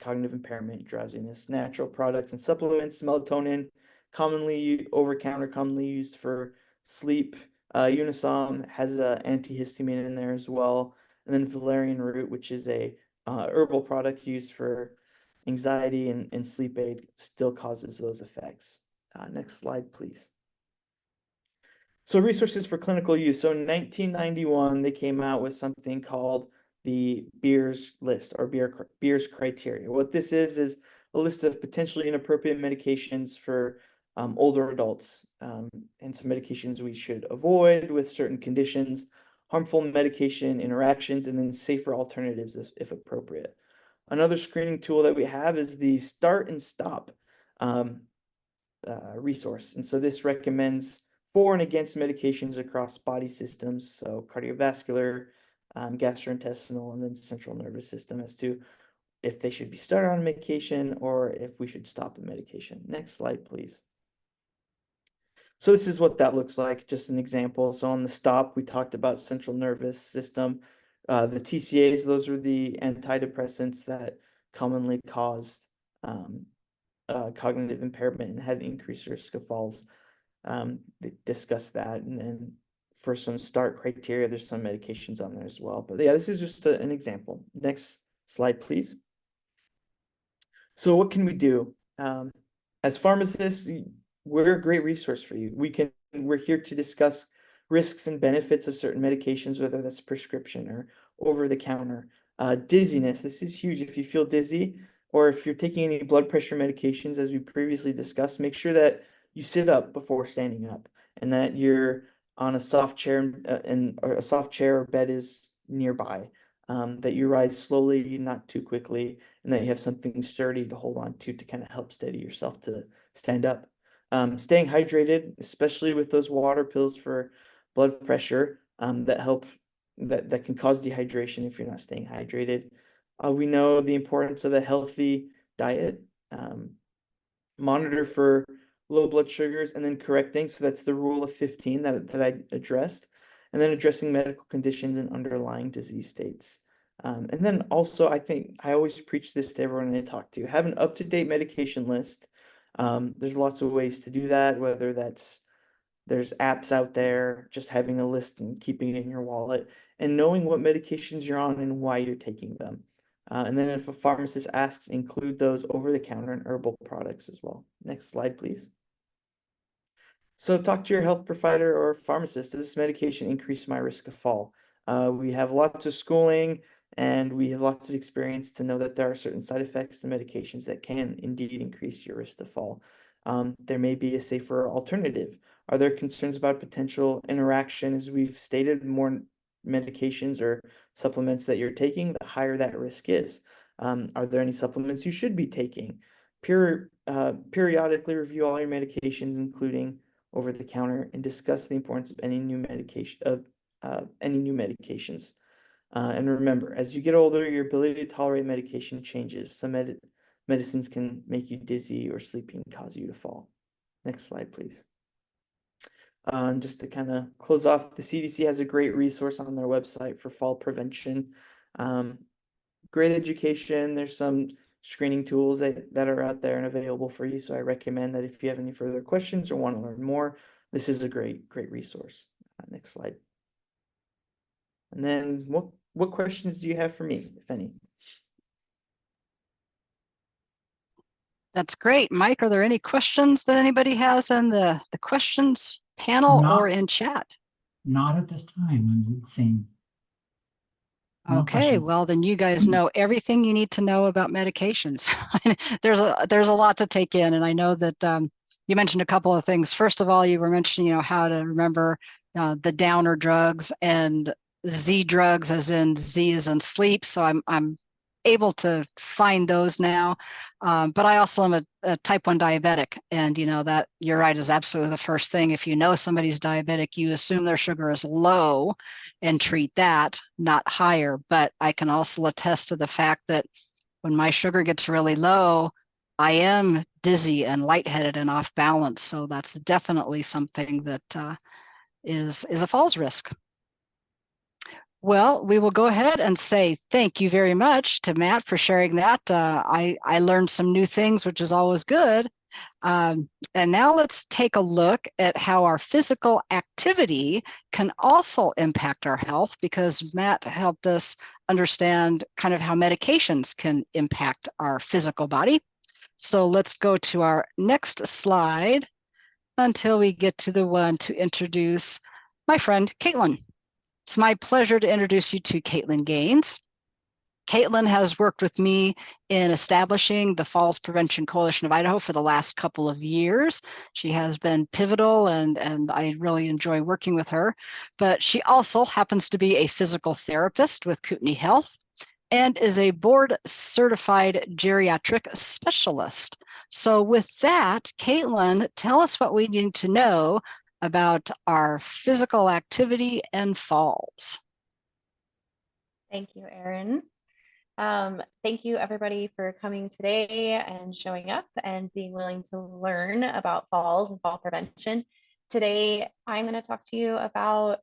cognitive impairment, drowsiness. Natural products and supplements, melatonin, commonly over-counter, commonly used for sleep. Unisom has an antihistamine in there as well. And then valerian root, which is a herbal product used for anxiety and sleep aid, still causes those effects. Next slide, please. So resources for clinical use. So in 1991, they came out with something called the Beers list, or Beers criteria. What this is a list of potentially inappropriate medications for older adults, and some medications we should avoid with certain conditions, harmful medication interactions, and then safer alternatives if appropriate. Another screening tool that we have is the Start and Stop resource. And so this recommends for and against medications across body systems, so cardiovascular, gastrointestinal, and then central nervous system, as to if they should be started on medication or if we should stop the medication. Next slide, please. So this is what that looks like, just an example. So on the stop, we talked about central nervous system. The TCAs, those are the antidepressants that commonly caused cognitive impairment and had an increased risk of falls. They discussed that, and then for some start criteria, there's some medications on there as well. But yeah, this is just an example. Next slide, please. So what can we do? As pharmacists, we're a great resource for you. We're here to discuss risks and benefits of certain medications, whether that's prescription or over the counter. Dizziness, this is huge. If you feel dizzy or if you're taking any blood pressure medications, as we previously discussed, make sure that you sit up before standing up and that you're on a soft chair or a soft chair or bed is nearby. That you rise slowly, not too quickly, and that you have something sturdy to hold on to kind of help steady yourself to stand up. Staying hydrated, especially with those water pills for blood pressure, that can cause dehydration if you're not staying hydrated. We know the importance of a healthy diet. Monitor for low blood sugars and then correcting. So that's the rule of 15 that I addressed. And then addressing medical conditions and underlying disease states. And then also, I think I always preach this to everyone I talk to. Have an up-to-date medication list. There's lots of ways to do that, whether there's apps out there, just having a list and keeping it in your wallet, and knowing what medications you're on and why you're taking them. And then if a pharmacist asks, include those over-the-counter and herbal products as well. Next slide, please. So talk to your health provider or pharmacist. Does this medication increase my risk of fall? We have lots of schooling and we have lots of experience to know that there are certain side effects to medications that can indeed increase your risk to fall. There may be a safer alternative. Are there concerns about potential interaction? As we've stated, more medications or supplements that you're taking, the higher that risk is. Are there any supplements you should be taking? Periodically review all your medications, including over the counter, and discuss the importance of any new medications. And remember, as you get older, your ability to tolerate medication changes. Some medicines can make you dizzy or sleepy and cause you to fall. Next slide, please. Just to kind of close off, the CDC has a great resource on their website for fall prevention. Great education. There's some screening tools that are out there and available for you. So I recommend that if you have any further questions or want to learn more, this is a great resource. Next slide. And then what questions do you have for me, if any? That's great. Mike, are there any questions that anybody has in the questions panel or in chat? Not at this time, I'm seeing. No Okay, questions. well then you guys know everything you need to know about medications. there's a lot to take in, and I know that you mentioned a couple of things. First of all, you were mentioning how to remember the downer drugs and Z drugs, as in Z is in sleep. So I'm able to find those now. But I also am a type 1 diabetic, and that you're right, is absolutely the first thing. If you know somebody's diabetic, you assume their sugar is low and treat that, not higher. But I can also attest to the fact that when my sugar gets really low, I am dizzy and lightheaded and off balance. So that's definitely something that is a falls risk. Well, we will go ahead and say thank you very much to Matt for sharing that. I learned some new things, which is always good. And now let's take a look at how our physical activity can also impact our health, because Matt helped us understand kind of how medications can impact our physical body. So let's go to our next slide until we get to the one to introduce my friend, Caitlin. It's my pleasure to introduce you to Caitlin Gaines. Caitlin has worked with me in establishing the Falls Prevention Coalition of Idaho for the last couple of years. She has been pivotal, and I really enjoy working with her. But she also happens to be a physical therapist with Kootenai Health and is a board certified geriatric specialist. So with that, Caitlin, tell us what we need to know about our physical activity and falls. Thank you, Erin. Thank you, everybody, for coming today and showing up and being willing to learn about falls and fall prevention. Today, I'm going to talk to you about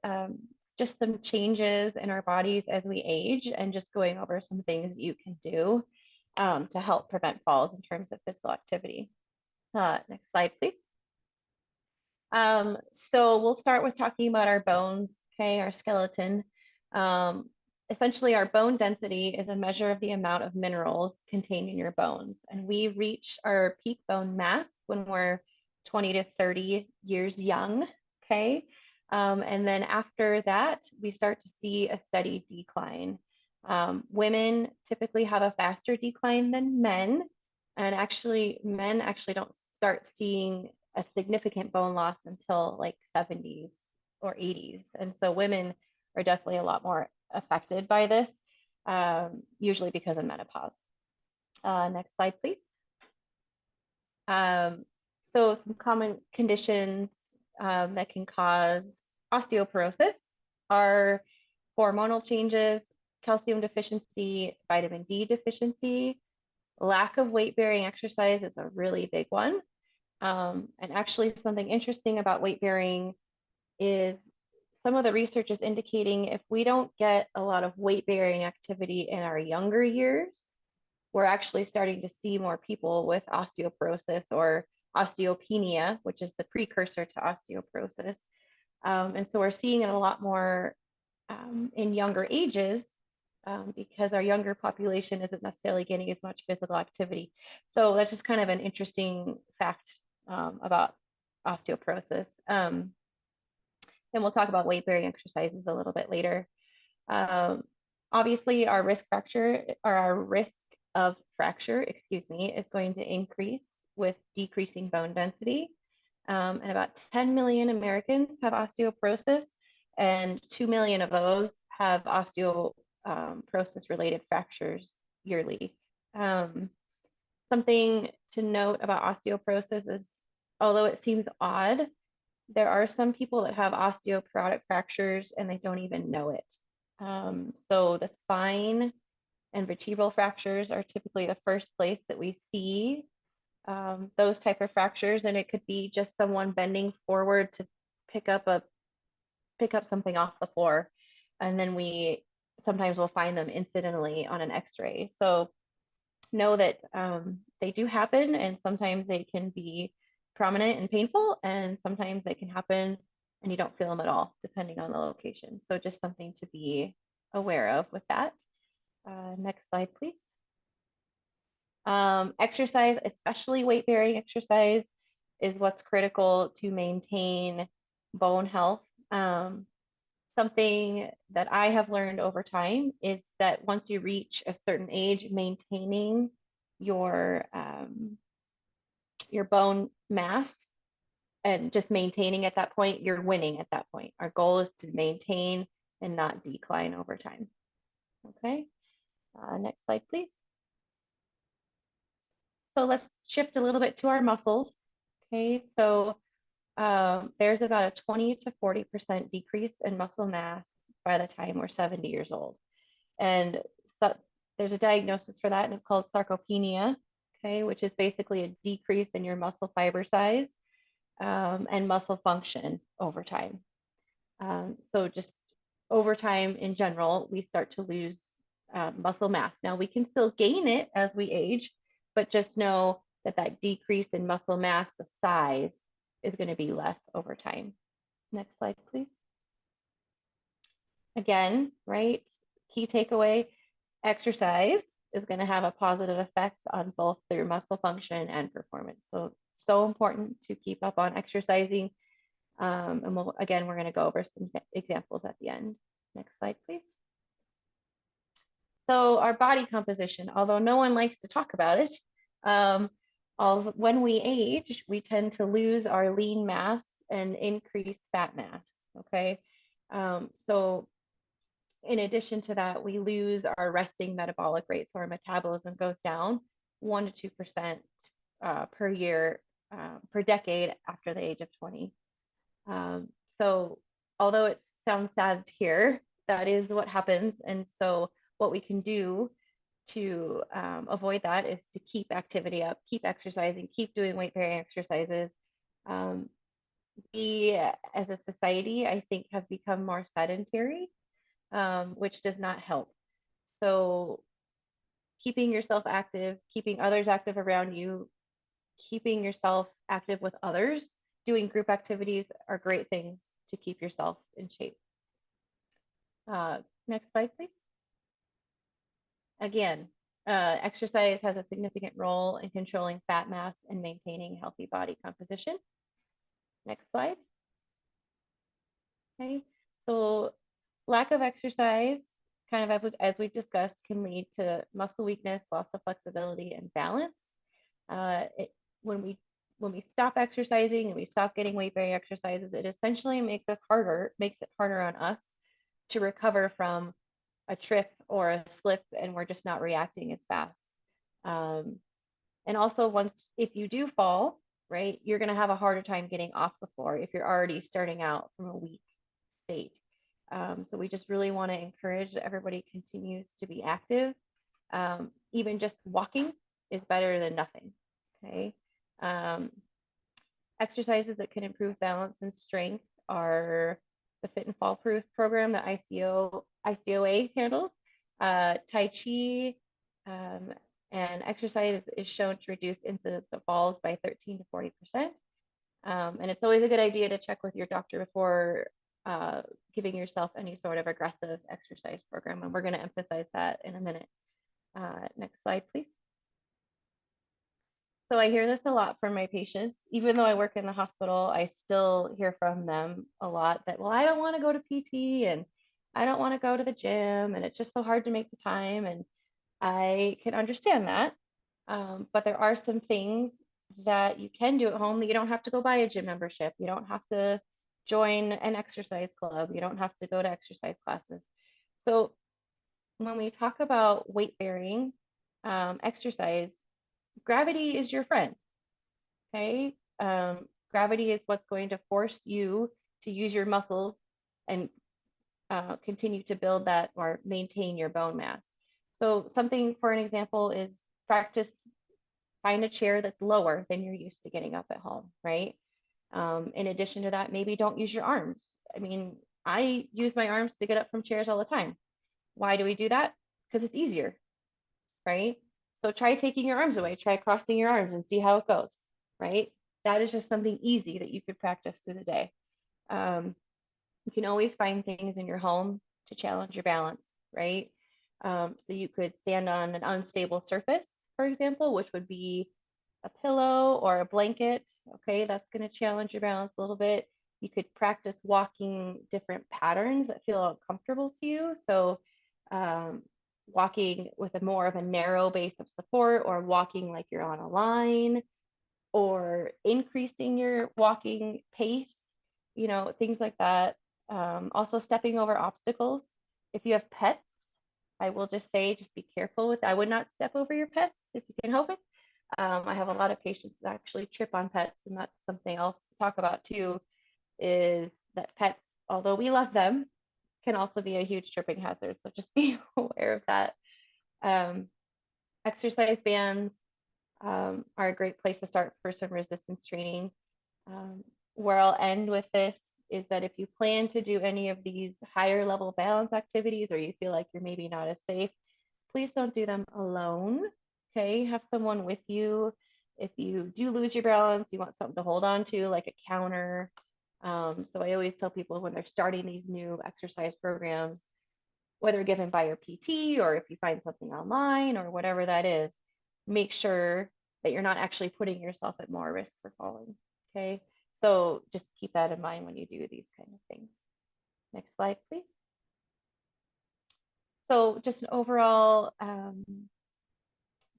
just some changes in our bodies as we age, and just going over some things you can do. to help prevent falls in terms of physical activity. Next slide, please. So we'll start with talking about our bones, okay, our skeleton. Essentially, our bone density is a measure of the amount of minerals contained in your bones. And we reach our peak bone mass when we're 20 to 30 years young, okay? And then after that, we start to see a steady decline. Women typically have a faster decline than men. And actually, men actually don't start seeing a significant bone loss until like 70s or 80s. And so women are definitely a lot more affected by this, usually because of menopause. Next slide, please. So some common conditions that can cause osteoporosis are hormonal changes, calcium deficiency, vitamin D deficiency, lack of weight-bearing exercise is a really big one. And actually something interesting about weight bearing is some of the research is indicating if we don't get a lot of weight bearing activity in our younger years, we're actually starting to see more people with osteoporosis or osteopenia, which is the precursor to osteoporosis. And so we're seeing it a lot more in younger ages because our younger population isn't necessarily getting as much physical activity. So that's just kind of an interesting fact about osteoporosis. And we'll talk about weight-bearing exercises a little bit later. Obviously, our risk of fracture, is going to increase with decreasing bone density. And about 10 million Americans have osteoporosis, and 2 million of those have osteoporosis-related fractures yearly. Something to note about osteoporosis is, although it seems odd, there are some people that have osteoporotic fractures and they don't even know it. So the spine and vertebral fractures are typically the first place that we see those type of fractures, and it could be just someone bending forward to pick up something off the floor, and then we sometimes will find them incidentally on an X-ray. So know that they do happen, and sometimes they can be prominent and painful, and sometimes they can happen and you don't feel them at all, depending on the location. So just something to be aware of with that. Next slide, please. Exercise, especially weight-bearing exercise, is what's critical to maintain bone health. Something that I have learned over time is that once you reach a certain age, maintaining your bone mass and just maintaining at that point, you're winning at that point. Our goal is to maintain and not decline over time. Okay, next slide, please. So let's shift a little bit to our muscles. Okay, so there's about a 20 to 40% decrease in muscle mass by the time we're 70 years old. And so there's a diagnosis for that, and it's called sarcopenia, okay, which is basically a decrease in your muscle fiber size and muscle function over time. So just over time in general, we start to lose muscle mass. Now we can still gain it as we age, but just know that that decrease in muscle mass, the size, is going to be less over time. Next slide, please. Again, right, key takeaway, exercise is going to have a positive effect on both your muscle function and performance. So important to keep up on exercising. And we're going to go over some examples at the end. Next slide, please. So our body composition, although no one likes to talk about it, when we age, we tend to lose our lean mass and increase fat mass, okay? So in addition to that, we lose our resting metabolic rate. So our metabolism goes down 1 to 2% per year, per decade after the age of 20. So although it sounds sad to hear, that is what happens. And so what we can do to avoid that is to keep activity up, keep exercising, keep doing weight-bearing exercises. We, as a society, I think, have become more sedentary, which does not help. So keeping yourself active, keeping others active around you, keeping yourself active with others, doing group activities are great things to keep yourself in shape. Next slide, please. Again, exercise has a significant role in controlling fat mass and maintaining healthy body composition. Next slide. Okay, so lack of exercise, kind of as we've discussed, can lead to muscle weakness, loss of flexibility, and balance. When we stop exercising and we stop getting weight-bearing exercises, it essentially makes it harder on us to recover from a trip or a slip, and we're just not reacting as fast. And also, if you do fall, right, you're going to have a harder time getting off the floor if you're already starting out from a weak state. So we just really want to encourage that everybody continues to be active. Even just walking is better than nothing. Okay. Exercises that can improve balance and strength are the Fit and Fall Proof program that ICOA handles, Tai Chi, and exercise is shown to reduce incidence of falls by 13 to 40%. And it's always a good idea to check with your doctor before giving yourself any sort of aggressive exercise program. And we're going to emphasize that in a minute. Next slide, please. So I hear this a lot from my patients. Even though I work in the hospital, I still hear from them a lot that, well, I don't want to go to PT and I don't want to go to the gym and it's just so hard to make the time. And I can understand that. But there are some things that you can do at home that you don't have to go buy a gym membership. You don't have to join an exercise club. You don't have to go to exercise classes. So when we talk about weight bearing exercise, gravity is your friend. Okay. Gravity is what's going to force you to use your muscles and continue to build that or maintain your bone mass. So something, for an example, is find a chair that's lower than you're used to getting up at home, right? In addition to that, maybe don't use your arms. I mean, I use my arms to get up from chairs all the time. Why do we do that? Because it's easier, right? So try taking your arms away, try crossing your arms and see how it goes, right? That is just something easy that you could practice through the day. You can always find things in your home to challenge your balance, right? So you could stand on an unstable surface, for example, which would be a pillow or a blanket. Okay, that's going to challenge your balance a little bit. You could practice walking different patterns that feel uncomfortable to you. So walking with more of a narrow base of support, or walking like you're on a line, or increasing your walking pace, things like that. Also stepping over obstacles. If you have pets, I will just say, just be careful I would not step over your pets if you can help it. I have a lot of patients that actually trip on pets, and that's something else to talk about too, is that pets, although we love them, can also be a huge tripping hazard. So just be aware of that. Exercise bands are a great place to start for some resistance training. Where I'll end with this is that if you plan to do any of these higher level balance activities, or you feel like you're maybe not as safe, please don't do them alone. Okay, have someone with you. If you do lose your balance, you want something to hold on to, like a counter. So I always tell people when they're starting these new exercise programs, whether given by your PT or if you find something online or whatever that is, make sure that you're not actually putting yourself at more risk for falling. Okay, so just keep that in mind when you do these kind of things. Next slide, please. So just an overall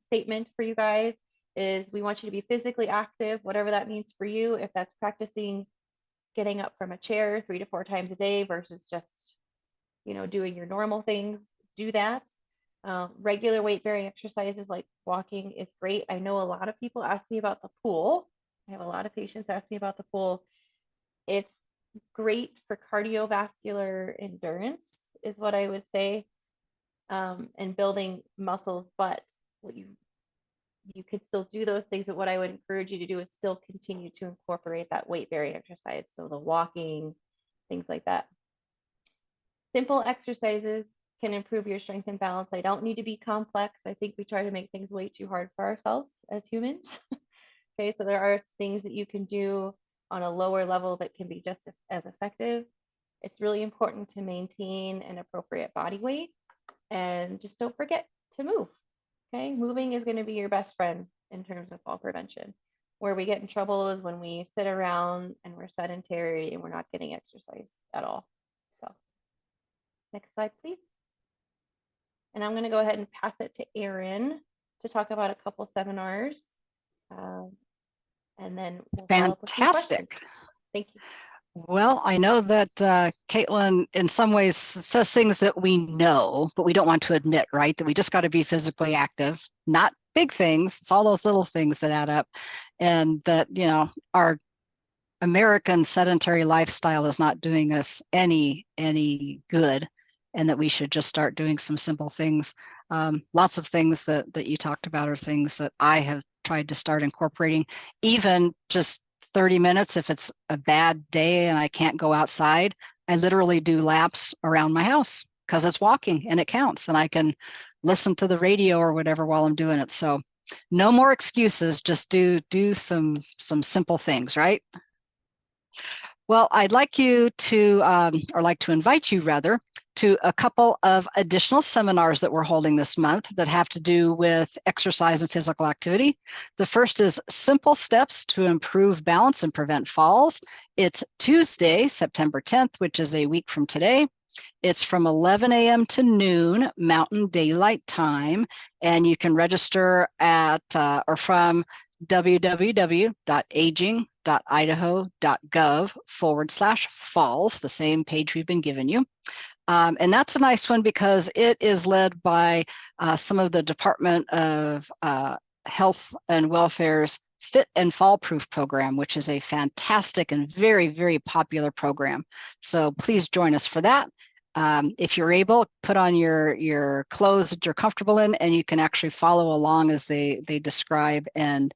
statement for you guys is we want you to be physically active, whatever that means for you. If that's practicing getting up from a chair 3 to 4 times a day versus just, doing your normal things, do that. Regular weight bearing exercises like walking is great. I know a lot of people ask me about the pool. I have a lot of patients ask me about the pool. It's great for cardiovascular endurance, is what I would say, and building muscles, but you could still do those things, but what I would encourage you to do is still continue to incorporate that weight bearing exercise. So the walking, things like that. Simple exercises can improve your strength and balance. They don't need to be complex. I think we try to make things way too hard for ourselves as humans. Okay, so there are things that you can do on a lower level that can be just as effective. It's really important to maintain an appropriate body weight, and just don't forget to move. Okay, moving is going to be your best friend in terms of fall prevention. Where we get in trouble is when we sit around and we're sedentary and we're not getting exercise at all. So next slide, please. And I'm going to go ahead and pass it to Erin to talk about a couple seminars. And then we'll follow up with some questions. Fantastic. Thank you. Well, I know that Caitlin in some ways says things that we know, but we don't want to admit, right? That we just got to be physically active, not big things. It's all those little things that add up. And that, you know, our American sedentary lifestyle is not doing us any good, and that we should just start doing some simple things. Lots of things that you talked about are things that I have tried to start incorporating, even just 30 minutes. If it's a bad day and I can't go outside, I literally do laps around my house because it's walking and it counts, and I can listen to the radio or whatever while I'm doing it. So no more excuses, just do some simple things, right? Well, I'd like you to, or like to invite you rather, to a couple of additional seminars that we're holding this month that have to do with exercise and physical activity. The first is Simple Steps to Improve Balance and Prevent Falls. It's Tuesday, September 10th, which is a week from today. It's from 11 a.m. to noon Mountain Daylight Time, and you can register at or from www.aging.idaho.gov/falls, the same page we've been giving you. And that's a nice one because it is led by some of the Department of Health and Welfare's Fit and Fall Proof program, which is a fantastic and very, very popular program. So please join us for that. If you're able, put on your clothes that you're comfortable in, and you can actually follow along as they describe and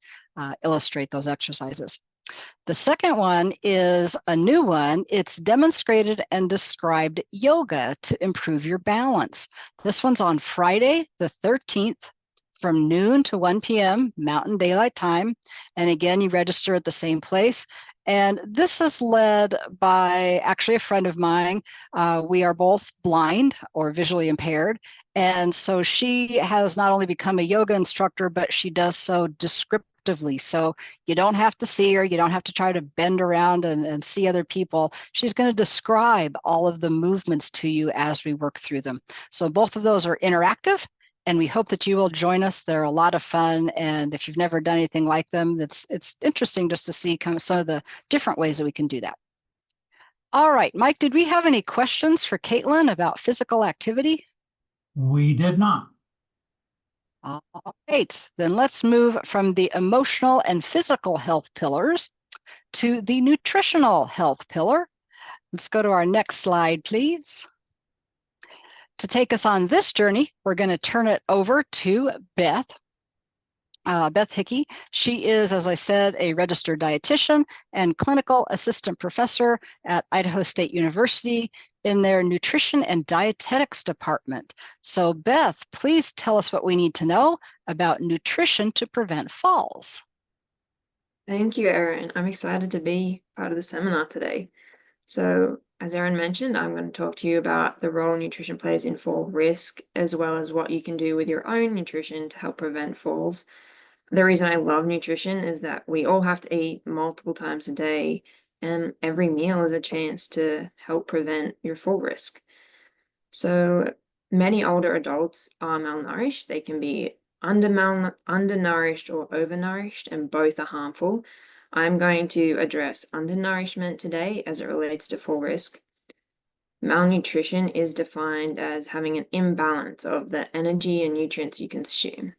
illustrate those exercises. The second one is a new one. It's demonstrated and described yoga to improve your balance. This one's on Friday, the 13th, from noon to 1 p.m. Mountain Daylight Time. And again, you register at the same place. And this is led by actually a friend of mine. We are both blind or visually impaired. And so she has not only become a yoga instructor, but she does so descriptively. So you don't have to see her. You don't have to try to bend around and see other people. She's going to describe all of the movements to you as we work through them. So both of those are interactive, and we hope that you will join us. They're a lot of fun, and if you've never done anything like them, it's interesting just to see kind of some of the different ways that we can do that. All right, Mike, did we have any questions for Caitlin about physical activity? We did not. All right, then let's move from the emotional and physical health pillars to the nutritional health pillar. Let's go to our next slide, please. To take us on this journey, we're going to turn it over to Beth. Beth Hickey. She is, as I said, a registered dietitian and clinical assistant professor at Idaho State University in their nutrition and dietetics department. So Beth, please tell us what we need to know about nutrition to prevent falls. Thank you, Erin. I'm excited to be part of the seminar today. So, as Erin mentioned, I'm going to talk to you about the role nutrition plays in fall risk, as well as what you can do with your own nutrition to help prevent falls. The reason I love nutrition is that we all have to eat multiple times a day, and every meal is a chance to help prevent your fall risk. So, many older adults are malnourished. They can be undernourished or overnourished, and both are harmful. I'm going to address undernourishment today as it relates to fall risk. Malnutrition is defined as having an imbalance of the energy and nutrients you consume.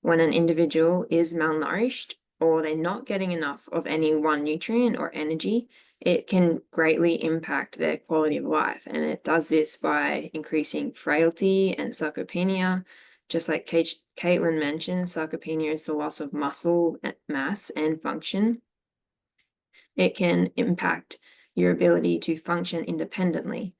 When an individual is malnourished or they're not getting enough of any one nutrient or energy, it can greatly impact their quality of life. And it does this by increasing frailty and sarcopenia. Just like Caitlin mentioned, sarcopenia is the loss of muscle mass and function. It can impact your ability to function independently.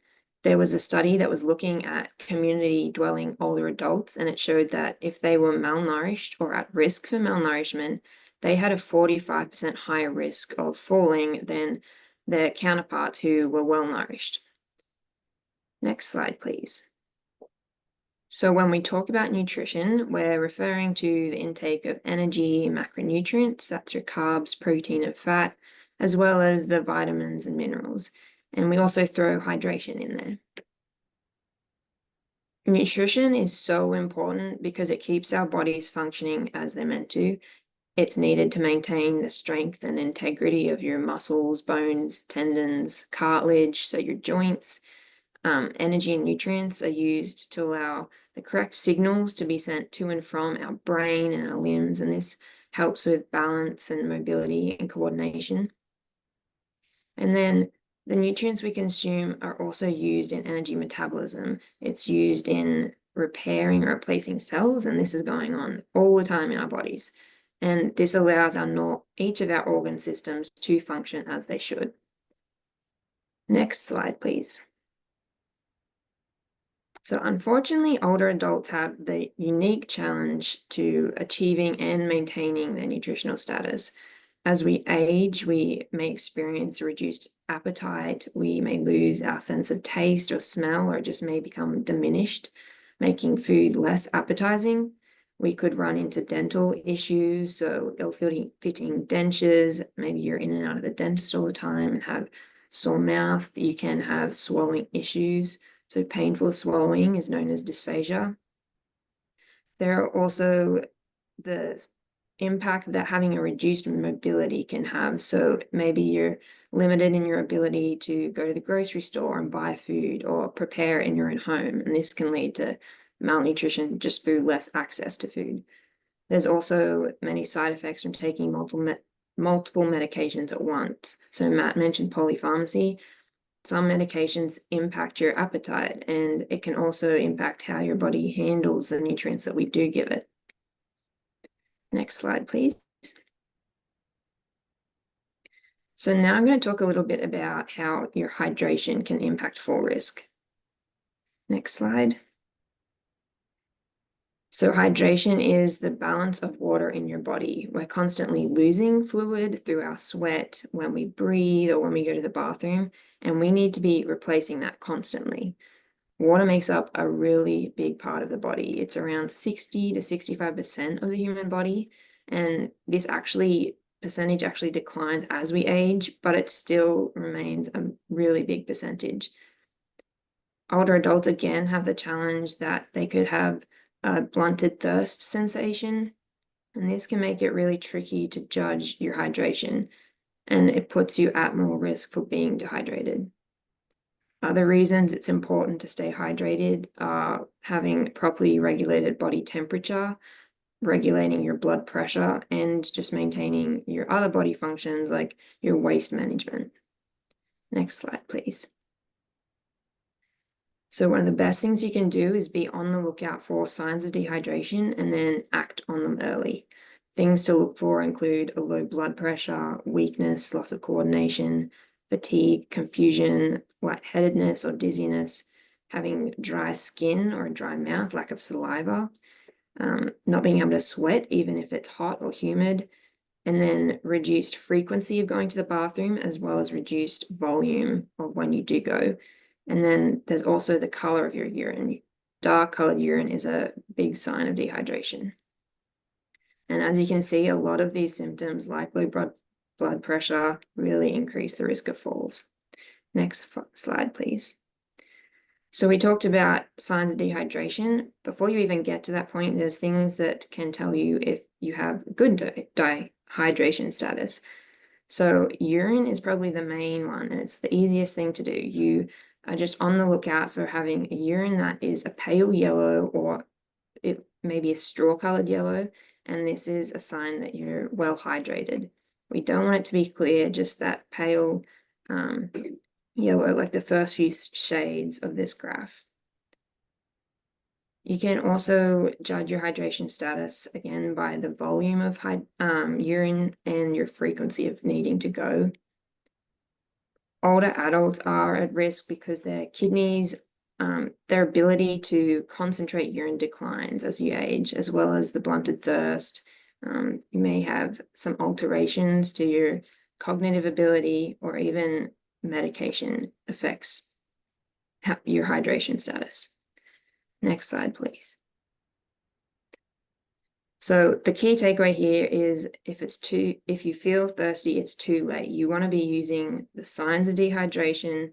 there was a study that was looking at community dwelling older adults, and it showed that if they were malnourished or at risk for malnourishment, they had a 45% higher risk of falling than their counterparts who were well nourished. Next slide, please. So when we talk about nutrition, we're referring to the intake of energy, macronutrients, that's your carbs, protein, and fat, as well as the vitamins and minerals. And we also throw hydration in there. Nutrition is so important because it keeps our bodies functioning as they're meant to. It's needed to maintain the strength and integrity of your muscles, bones, tendons, cartilage, so your joints. Energy and nutrients are used to allow the correct signals to be sent to and from our brain and our limbs, and this helps with balance and mobility and coordination. And then the nutrients we consume are also used in energy metabolism. It's used in repairing or replacing cells, and this is going on all the time in our bodies. And this allows each of our organ systems to function as they should. Next slide, please. So unfortunately, older adults have the unique challenge to achieving and maintaining their nutritional status. As we age, we may experience a reduced appetite, we may lose our sense of taste or smell, or just may become diminished, making food less appetizing. We could run into dental issues, so ill-fitting dentures, maybe you're in and out of the dentist all the time and have sore mouth. You can have swallowing issues. So painful swallowing is known as dysphagia. There are also the impact that having a reduced mobility can have. So maybe you're limited in your ability to go to the grocery store and buy food or prepare in your own home. And this can lead to malnutrition just through less access to food. There's also many side effects from taking multiple medications at once. So Matt mentioned polypharmacy. Some medications impact your appetite, and it can also impact how your body handles the nutrients that we do give it. Next slide, please. So now I'm going to talk a little bit about how your hydration can impact fall risk. Next slide. So hydration is the balance of water in your body. We're constantly losing fluid through our sweat when we breathe or when we go to the bathroom, and we need to be replacing that constantly. Water makes up a really big part of the body. It's around 60 to 65% of the human body, and this percentage actually declines as we age, but it still remains a really big percentage. Older adults, again, have the challenge that they could have a blunted thirst sensation, and this can make it really tricky to judge your hydration, and it puts you at more risk for being dehydrated. Other reasons it's important to stay hydrated are having properly regulated body temperature, regulating your blood pressure, and just maintaining your other body functions like your waste management. Next slide, please. So one of the best things you can do is be on the lookout for signs of dehydration and then act on them early. Things to look for include a low blood pressure, weakness, loss of coordination, fatigue, confusion, lightheadedness or dizziness, having dry skin or a dry mouth, lack of saliva, not being able to sweat even if it's hot or humid, and then reduced frequency of going to the bathroom as well as reduced volume of when you do go. And then there's also the color of your urine. Dark colored urine is a big sign of dehydration. And as you can see, a lot of these symptoms like low blood pressure really increase the risk of falls. Next slide, please. So we talked about signs of dehydration. Before you even get to that point, there's things that can tell you if you have good dehydration status. So urine is probably the main one, and it's the easiest thing to do. You are just on the lookout for having a urine that is a pale yellow, or it may be a straw-colored yellow, and this is a sign that you're well hydrated. We don't want it to be clear, just that pale yellow, like the first few shades of this graph. You can also judge your hydration status, again, by the volume of urine and your frequency of needing to go. older adults are at risk because their kidneys, their ability to concentrate urine declines as you age, as well as the blunted thirst. You may have some alterations to your cognitive ability, or even medication affects your hydration status. Next slide, please. So the key takeaway here is if you feel thirsty, it's too late. You want to be using the signs of dehydration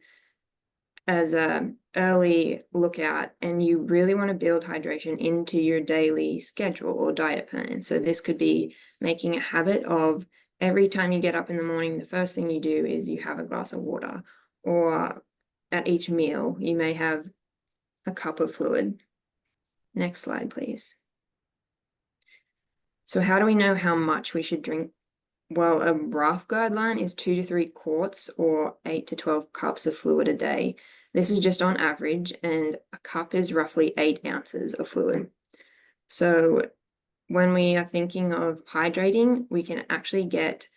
as an early lookout, and you really want to build hydration into your daily schedule or diet plan. So this could be making a habit of every time you get up in the morning, the first thing you do is you have a glass of water, or at each meal, you may have a cup of fluid. Next slide, please. So how do we know how much we should drink? Well, a rough guideline is 2 to 3 quarts or 8 to 12 cups of fluid a day. This is just on average, and a cup is roughly 8 ounces of fluid. So when we are thinking of hydrating, we can actually get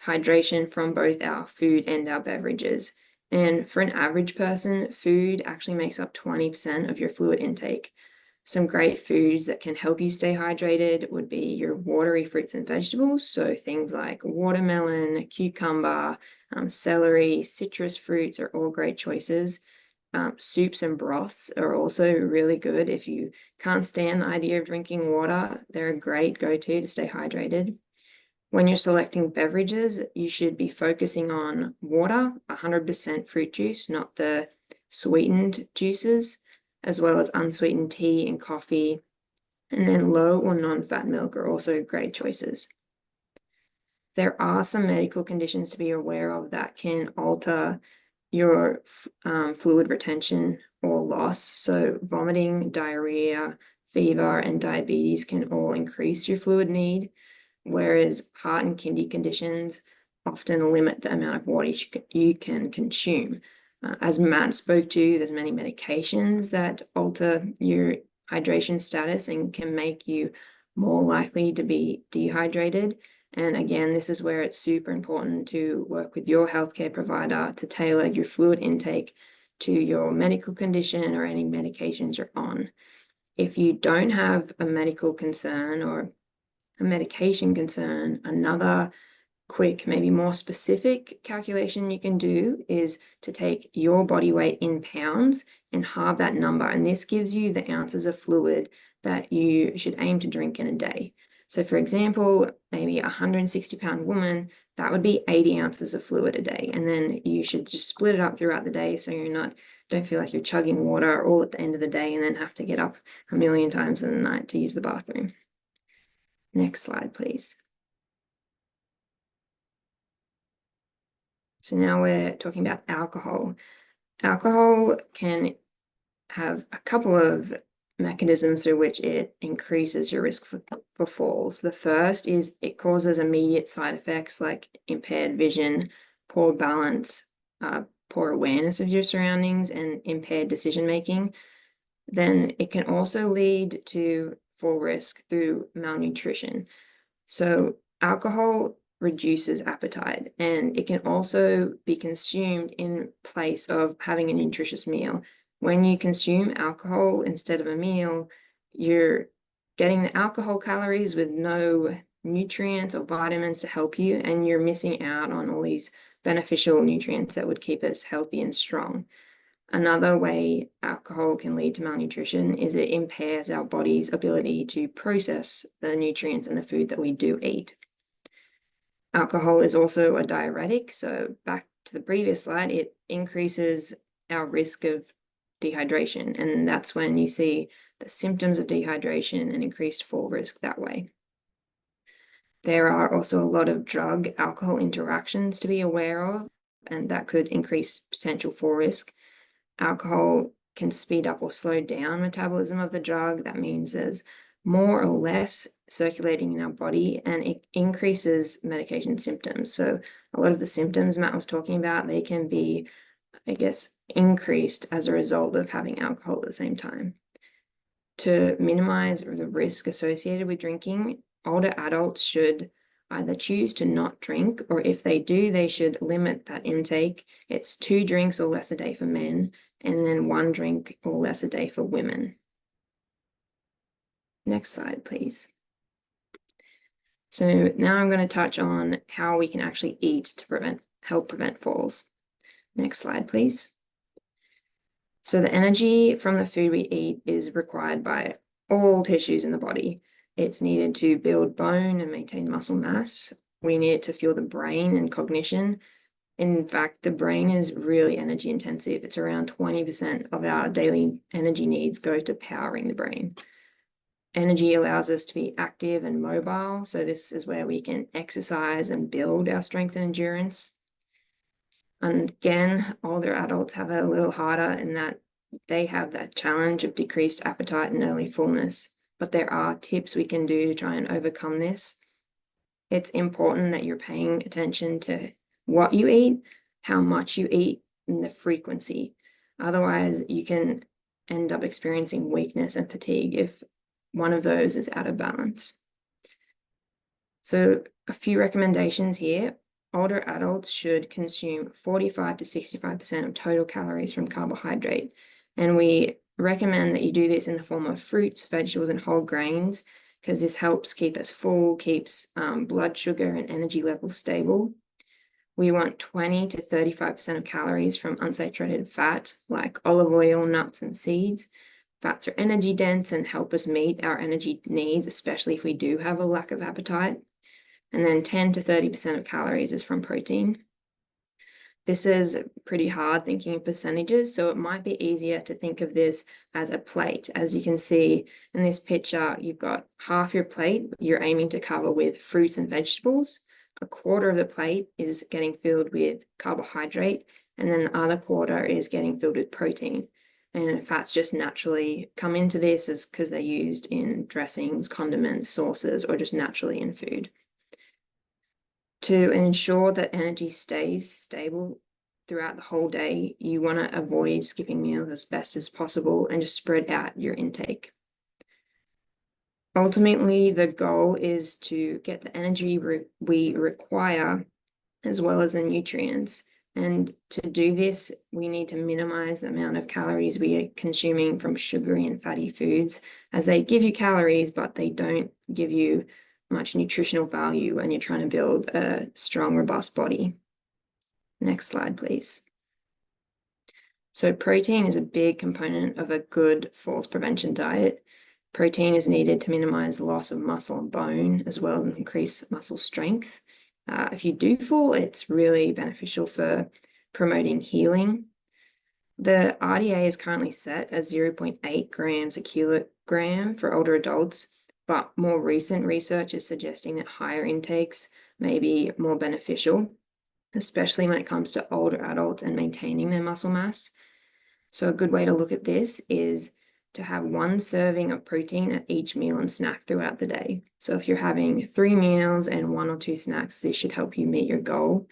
hydration from both our food and our beverages. And for an average person, food actually makes up 20% of your fluid intake. Some great foods that can help you stay hydrated would be your watery fruits and vegetables. So things like watermelon, cucumber, celery, citrus fruits are all great choices. Soups and broths are also really good. If you can't stand the idea of drinking water, they're a great go-to to stay hydrated. When you're selecting beverages, you should be focusing on water, 100% fruit juice, not the sweetened juices, as well as unsweetened tea and coffee. And then low or non-fat milk are also great choices. There are some medical conditions to be aware of that can alter your fluid retention or loss. So vomiting, diarrhea, fever, and diabetes can all increase your fluid need, whereas heart and kidney conditions often limit the amount of water you can consume. As Matt spoke to, there's many medications that alter your hydration status and can make you more likely to be dehydrated. And again, this is where it's super important to work with your healthcare provider to tailor your fluid intake to your medical condition or any medications you're on. If you don't have a medical concern or a medication concern, another quick, maybe more specific calculation you can do is to take your body weight in pounds and halve that number. And this gives you the ounces of fluid that you should aim to drink in a day. So for example, maybe a 160-pound woman, that would be 80 ounces of fluid a day. And then you should just split it up throughout the day so don't feel like you're chugging water all at the end of the day and then have to get up a million times in the night to use the bathroom. Next slide, please. So now we're talking about alcohol. Alcohol can have a couple of mechanisms through which it increases your risk for falls. The first is it causes immediate side effects like impaired vision, poor balance, poor awareness of your surroundings, and impaired decision making. Then it can also lead to fall risk through malnutrition. So alcohol reduces appetite, and it can also be consumed in place of having a nutritious meal. When you consume alcohol instead of a meal, you're getting the alcohol calories with no nutrients or vitamins to help you, and you're missing out on all these beneficial nutrients that would keep us healthy and strong. Another way alcohol can lead to malnutrition is it impairs our body's ability to process the nutrients in the food that we do eat. Alcohol is also a diuretic, so back to the previous slide, it increases our risk of dehydration, and that's when you see the symptoms of dehydration and increased fall risk that way. There are also a lot of drug-alcohol interactions to be aware of, and that could increase potential fall risk. Alcohol can speed up or slow down metabolism of the drug. That means there's more or less circulating in our body, and it increases medication symptoms. So a lot of the symptoms Matt was talking about, they can be, I guess, increased as a result of having alcohol at the same time. To minimize the risk associated with drinking, older adults should either choose to not drink, or if they do, they should limit that intake. It's 2 drinks or less a day for men, and then 1 drink or less a day for women. Next slide, please. So now I'm going to touch on how we can actually eat to help prevent falls. Next slide, please. So the energy from the food we eat is required by all tissues in the body. It's needed to build bone and maintain muscle mass. We need it to fuel the brain and cognition. In fact, the brain is really energy intensive. It's around 20% of our daily energy needs go to powering the brain. Energy allows us to be active and mobile. So this is where we can exercise and build our strength and endurance. And again, older adults have it a little harder in that they have that challenge of decreased appetite and early fullness. But there are tips we can do to try and overcome this. It's important that you're paying attention to what you eat, how much you eat, and the frequency. Otherwise, you can end up experiencing weakness and fatigue if one of those is out of balance. So a few recommendations here. Older adults should consume 45 to 65% of total calories from carbohydrate. And we recommend that you do this in the form of fruits, vegetables, and whole grains, because this helps keep us full, keeps blood sugar and energy levels stable. We want 20 to 35% of calories from unsaturated fat, like olive oil, nuts, and seeds. Fats are energy dense and help us meet our energy needs, especially if we do have a lack of appetite. And then 10 to 30% of calories is from protein. This is pretty hard thinking in percentages, so it might be easier to think of this as a plate. As you can see in this picture, you've got half your plate you're aiming to cover with fruits and vegetables. A quarter of the plate is getting filled with carbohydrate, and then the other quarter is getting filled with protein. And fats just naturally come into this as because they're used in dressings, condiments, sauces, or just naturally in food. To ensure that energy stays stable throughout the whole day, you want to avoid skipping meals as best as possible and just spread out your intake. Ultimately, the goal is to get the energy we require as well as the nutrients. And to do this, we need to minimize the amount of calories we are consuming from sugary and fatty foods, as they give you calories, but they don't give you much nutritional value when you're trying to build a strong, robust body. Next slide, please. So protein is a big component of a good falls prevention diet. Protein is needed to minimize loss of muscle and bone, as well as increase muscle strength. If you do fall, it's really beneficial for promoting healing. The RDA is currently set as 0.8 grams a kilogram for older adults, but more recent research is suggesting that higher intakes may be more beneficial, especially when it comes to older adults and maintaining their muscle mass. So a good way to look at this is to have 1 serving of protein at each meal and snack throughout the day. So if you're having 3 meals and 1 or 2 snacks, this should help you meet your goal.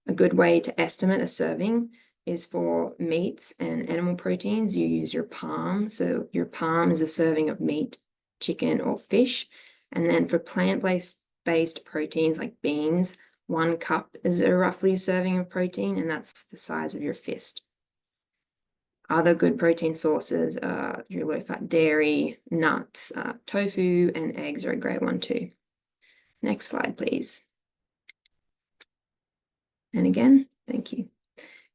A good way to estimate a serving is for meats and animal proteins. You use your palm. So your palm is a serving of meat, chicken, or fish. And then for plant-based proteins like beans, 1 cup is roughly a serving of protein, and that's the size of your fist. Other good protein sources are your low-fat dairy, nuts, tofu, and eggs are a great one too. Next slide, please. And again, thank you.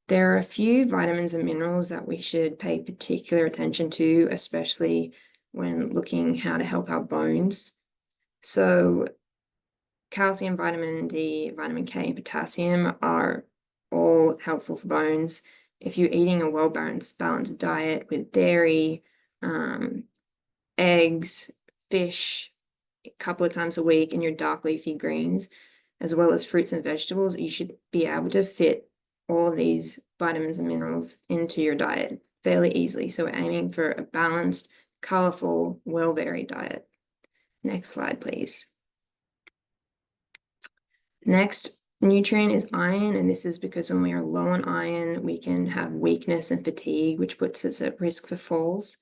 There are a few vitamins and minerals that we should pay particular attention to, especially when looking how to help our bones. So calcium, vitamin D, vitamin K, and potassium are all helpful for bones. If you're eating a well-balanced diet with dairy, eggs, fish, a couple of times a week, and your dark leafy greens, as well as fruits and vegetables, you should be able to fit all of these vitamins and minerals into your diet fairly easily. So we're aiming for a balanced, colorful, well-varied diet. Next slide, please. Next nutrient is iron, and this is because when we are low on iron, we can have weakness and fatigue, which puts us at risk for falls.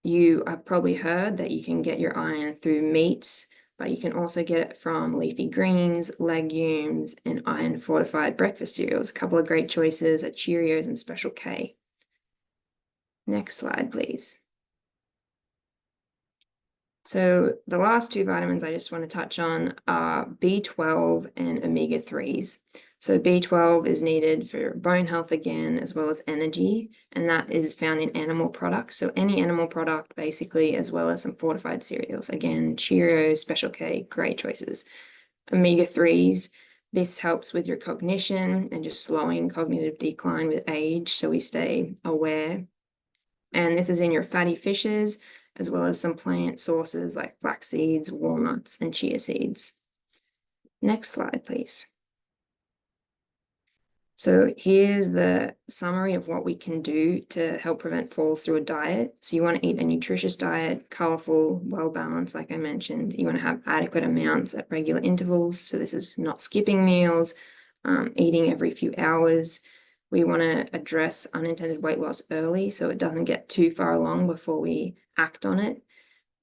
You have probably heard that you can get your iron through meats, but you can also get it from leafy greens, legumes, and iron-fortified breakfast cereals. A couple of great choices are Cheerios and Special K. Next slide, please. So the last two vitamins I just want to touch on are B12 and omega-3s. So B12 is needed for bone health again, as well as energy, and that is found in animal products. So any animal product, basically, as well as some fortified cereals. Again, Cheerios, Special K, great choices. Omega-3s, this helps with your cognition and just slowing cognitive decline with age, so we stay aware. And this is in your fatty fishes, as well as some plant sources like flax seeds, walnuts, and chia seeds. Next slide, please. So here's the summary of what we can do to help prevent falls through a diet. So you want to eat a nutritious diet, colorful, well-balanced, like I mentioned. You want to have adequate amounts at regular intervals. So this is not skipping meals, eating every few hours. We want to address unintended weight loss early so it doesn't get too far along before we act on it.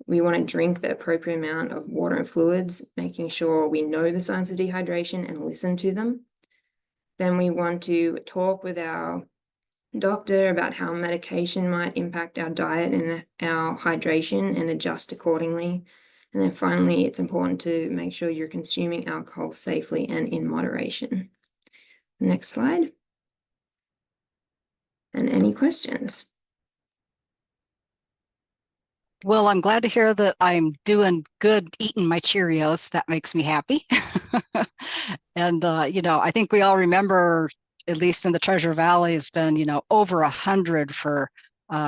We want to drink the appropriate amount of water and fluids, making sure we know the signs of dehydration and listen to them. Then we want to talk with our doctor about how medication might impact our diet and our hydration and adjust accordingly. And then finally, it's important to make sure you're consuming alcohol safely and in moderation. Next slide. And any questions? Well, I'm glad to hear that I'm doing good eating my Cheerios. That makes me happy. And, I think we all remember, at least in the Treasure Valley, it's been, over 100 for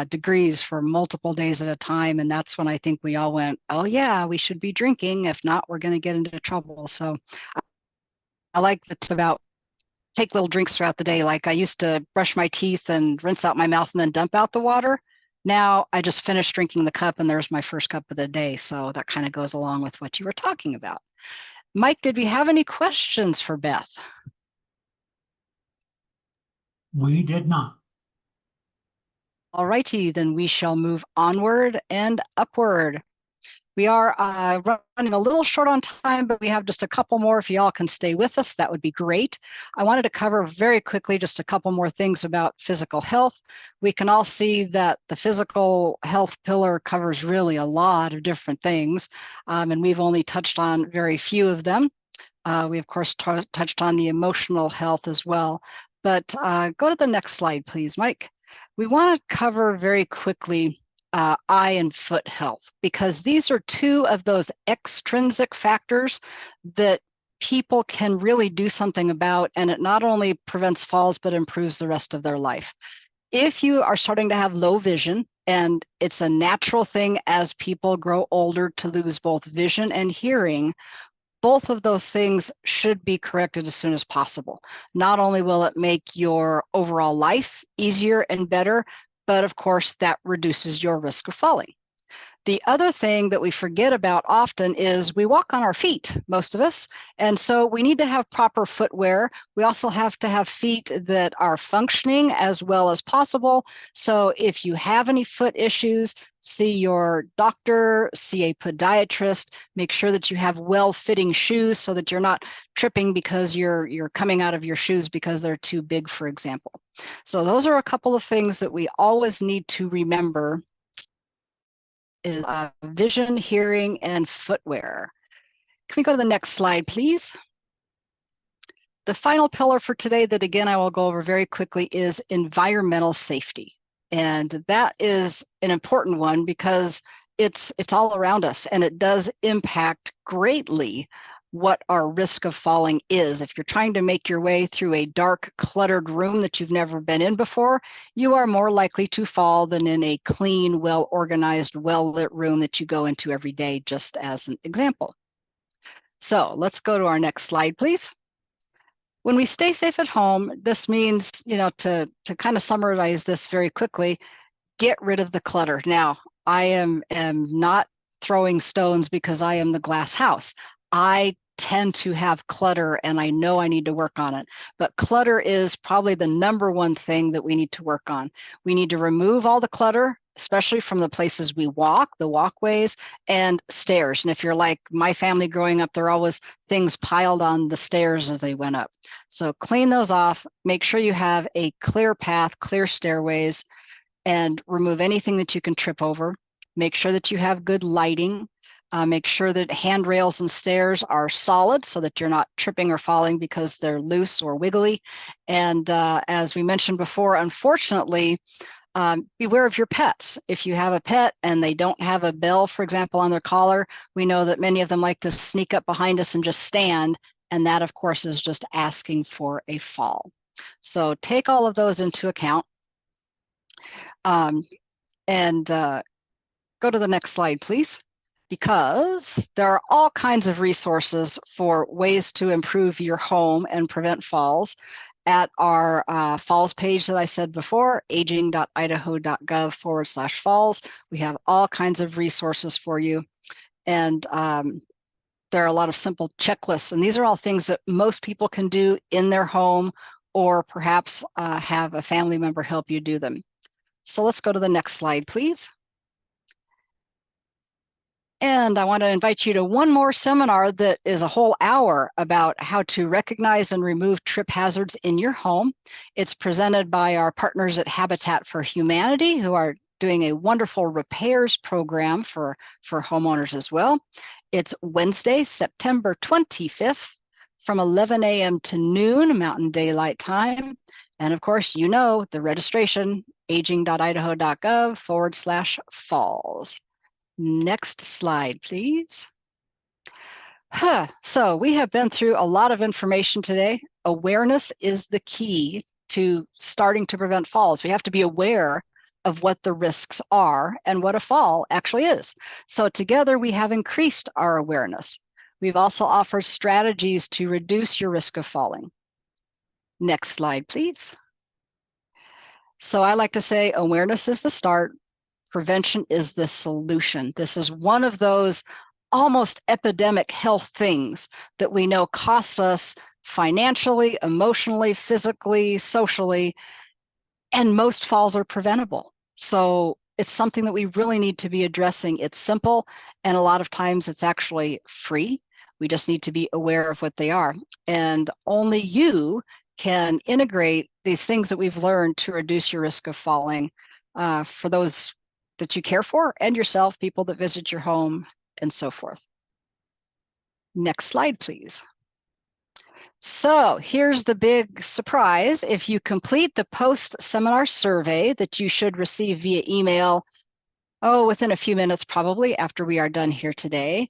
degrees for multiple days at a time. And that's when I think we all went, oh, yeah, we should be drinking. If not, we're going to get into trouble. So I like the tip about take little drinks throughout the day. Like I used to brush my teeth and rinse out my mouth and then dump out the water. Now I just finished drinking the cup and there's my first cup of the day. So that kind of goes along with what you were talking about. Mike, did we have any questions for Beth? We did not. All righty, then we shall move onward and upward. We are running a little short on time, but we have just a couple more. If y'all can stay with us, that would be great. I wanted to cover very quickly just a couple more things about physical health. We can all see that the physical health pillar covers really a lot of different things, and we've only touched on very few of them. We, of course, touched on the emotional health as well. But go to the next slide, please, Mike. We want to cover very quickly eye and foot health, because these are two of those extrinsic factors that people can really do something about, and it not only prevents falls, but improves the rest of their life. If you are starting to have low vision, and it's a natural thing as people grow older to lose both vision and hearing, both of those things should be corrected as soon as possible. Not only will it make your overall life easier and better, but of course that reduces your risk of falling. The other thing that we forget about often is we walk on our feet, most of us, and so we need to have proper footwear. We also have to have feet that are functioning as well as possible. So if you have any foot issues, see your doctor, see a podiatrist, make sure that you have well-fitting shoes so that you're not tripping because you're coming out of your shoes because they're too big, for example. So those are a couple of things that we always need to remember is vision, hearing, and footwear. Can we go to the next slide, please? The final pillar for today that, again, I will go over very quickly is environmental safety. And that is an important one because it's all around us, and it does impact greatly what our risk of falling is. If you're trying to make your way through a dark, cluttered room that you've never been in before, you are more likely to fall than in a clean, well-organized, well-lit room that you go into every day, just as an example. So let's go to our next slide, please. When we stay safe at home, this means, to kind of summarize this very quickly, get rid of the clutter. Now, I am not throwing stones because I am the glass house. I tend to have clutter and I know I need to work on it. But clutter is probably the number one thing that we need to work on. We need to remove all the clutter especially from the places we walk, the walkways, and stairs. And if you're like my family growing up, there are always things piled on the stairs as they went up. So clean those off, make sure you have a clear path, clear stairways, and remove anything that you can trip over. Make sure that you have good lighting. Make sure that handrails and stairs are solid so that you're not tripping or falling because they're loose or wiggly. And as we mentioned before, unfortunately, beware of your pets. If you have a pet and they don't have a bell, for example, on their collar, we know that many of them like to sneak up behind us and just stand. And that, of course, is just asking for a fall. So take all of those into account. And go to the next slide, please, because there are all kinds of resources for ways to improve your home and prevent falls at our falls page that I said before, aging.idaho.gov/falls. We have all kinds of resources for you. And there are a lot of simple checklists. And these are all things that most people can do in their home, or perhaps have a family member help you do them. So let's go to the next slide, please. And I want to invite you to one more seminar that is a whole hour about how to recognize and remove trip hazards in your home. It's presented by our partners at Habitat for Humanity, who are doing a wonderful repairs program for homeowners as well. It's Wednesday, September 25th from 11 a.m. to noon Mountain Daylight Time. And of course, you know the registration, aging.idaho.gov/falls. Next slide, please. So we have been through a lot of information today. Awareness is the key to starting to prevent falls. We have to be aware of what the risks are and what a fall actually is. So together we have increased our awareness. We've also offered strategies to reduce your risk of falling. Next slide, please. So I like to say awareness is the start. Prevention is the solution. This is one of those almost epidemic health things that we know costs us financially, emotionally, physically, socially, and most falls are preventable. So it's something that we really need to be addressing. It's simple, and a lot of times it's actually free. We just need to be aware of what they are. And only you can integrate these things that we've learned to reduce your risk of falling for those that you care for and yourself, people that visit your home, and so forth. Next slide, please. So here's the big surprise. If you complete the post-seminar survey that you should receive via email, within a few minutes probably after we are done here today,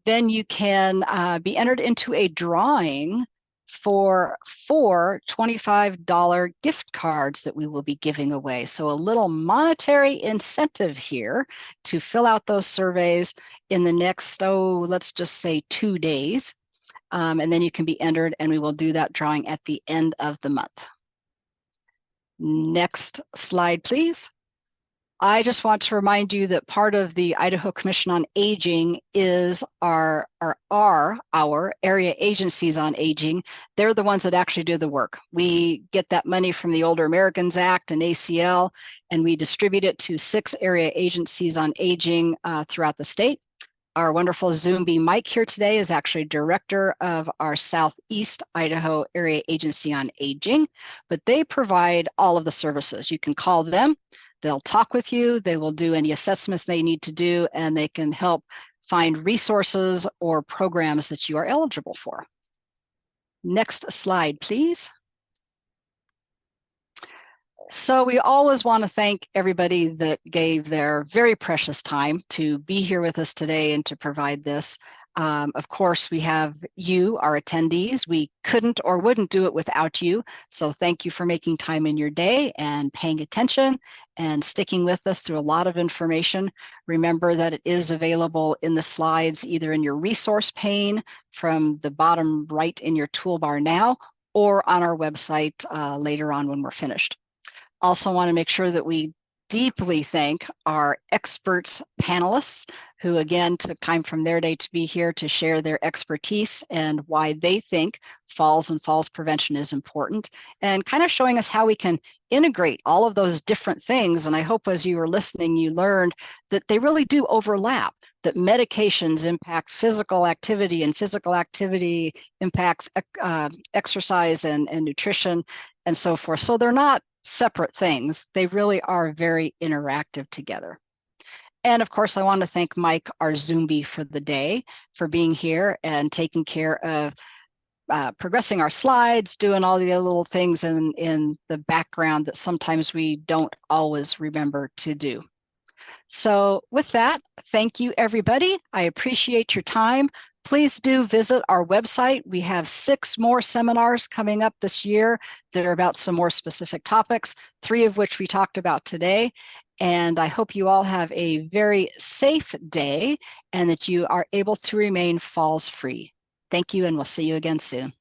then you can be entered into a drawing for 4 $25 gift cards that we will be giving away. So a little monetary incentive here to fill out those surveys in the next, let's just say 2 days. And then you can be entered, and we will do that drawing at the end of the month. Next slide, please. I just want to remind you that part of the Idaho Commission on Aging is our area agencies on aging. They're the ones that actually do the work. We get that money from the Older Americans Act and ACL, and we distribute it to 6 area agencies on aging throughout the state. Our wonderful Zumbi Mike here today is actually director of our Southeast Idaho Area Agency on Aging, but they provide all of the services. You can call them. They'll talk with you, they will do any assessments they need to do, and they can help find resources or programs that you are eligible for. Next slide, please. So we always want to thank everybody that gave their very precious time to be here with us today and to provide this. Of course, we have you, our attendees. We couldn't or wouldn't do it without you. So thank you for making time in your day and paying attention and sticking with us through a lot of information. Remember that it is available in the slides, either in your resource pane from the bottom right in your toolbar now, or on our website later on when we're finished. Also want to make sure that we deeply thank our experts panelists who again took time from their day to be here to share their expertise and why they think falls and falls prevention is important, and kind of showing us how we can integrate all of those different things. And I hope as you were listening, you learned that they really do overlap, that medications impact physical activity and physical activity impacts exercise and nutrition and so forth. So they're not separate things. They really are very interactive together. And of course, I want to thank Mike, our Zombie for the day, for being here and taking care of progressing our slides, doing all the other little things in the background that sometimes we don't always remember to do. So with that, thank you, everybody. I appreciate your time. Please do visit our website. We have 6 more seminars coming up this year that are about some more specific topics, 3 of which we talked about today. And I hope you all have a very safe day and that you are able to remain falls free. Thank you, and we'll see you again soon.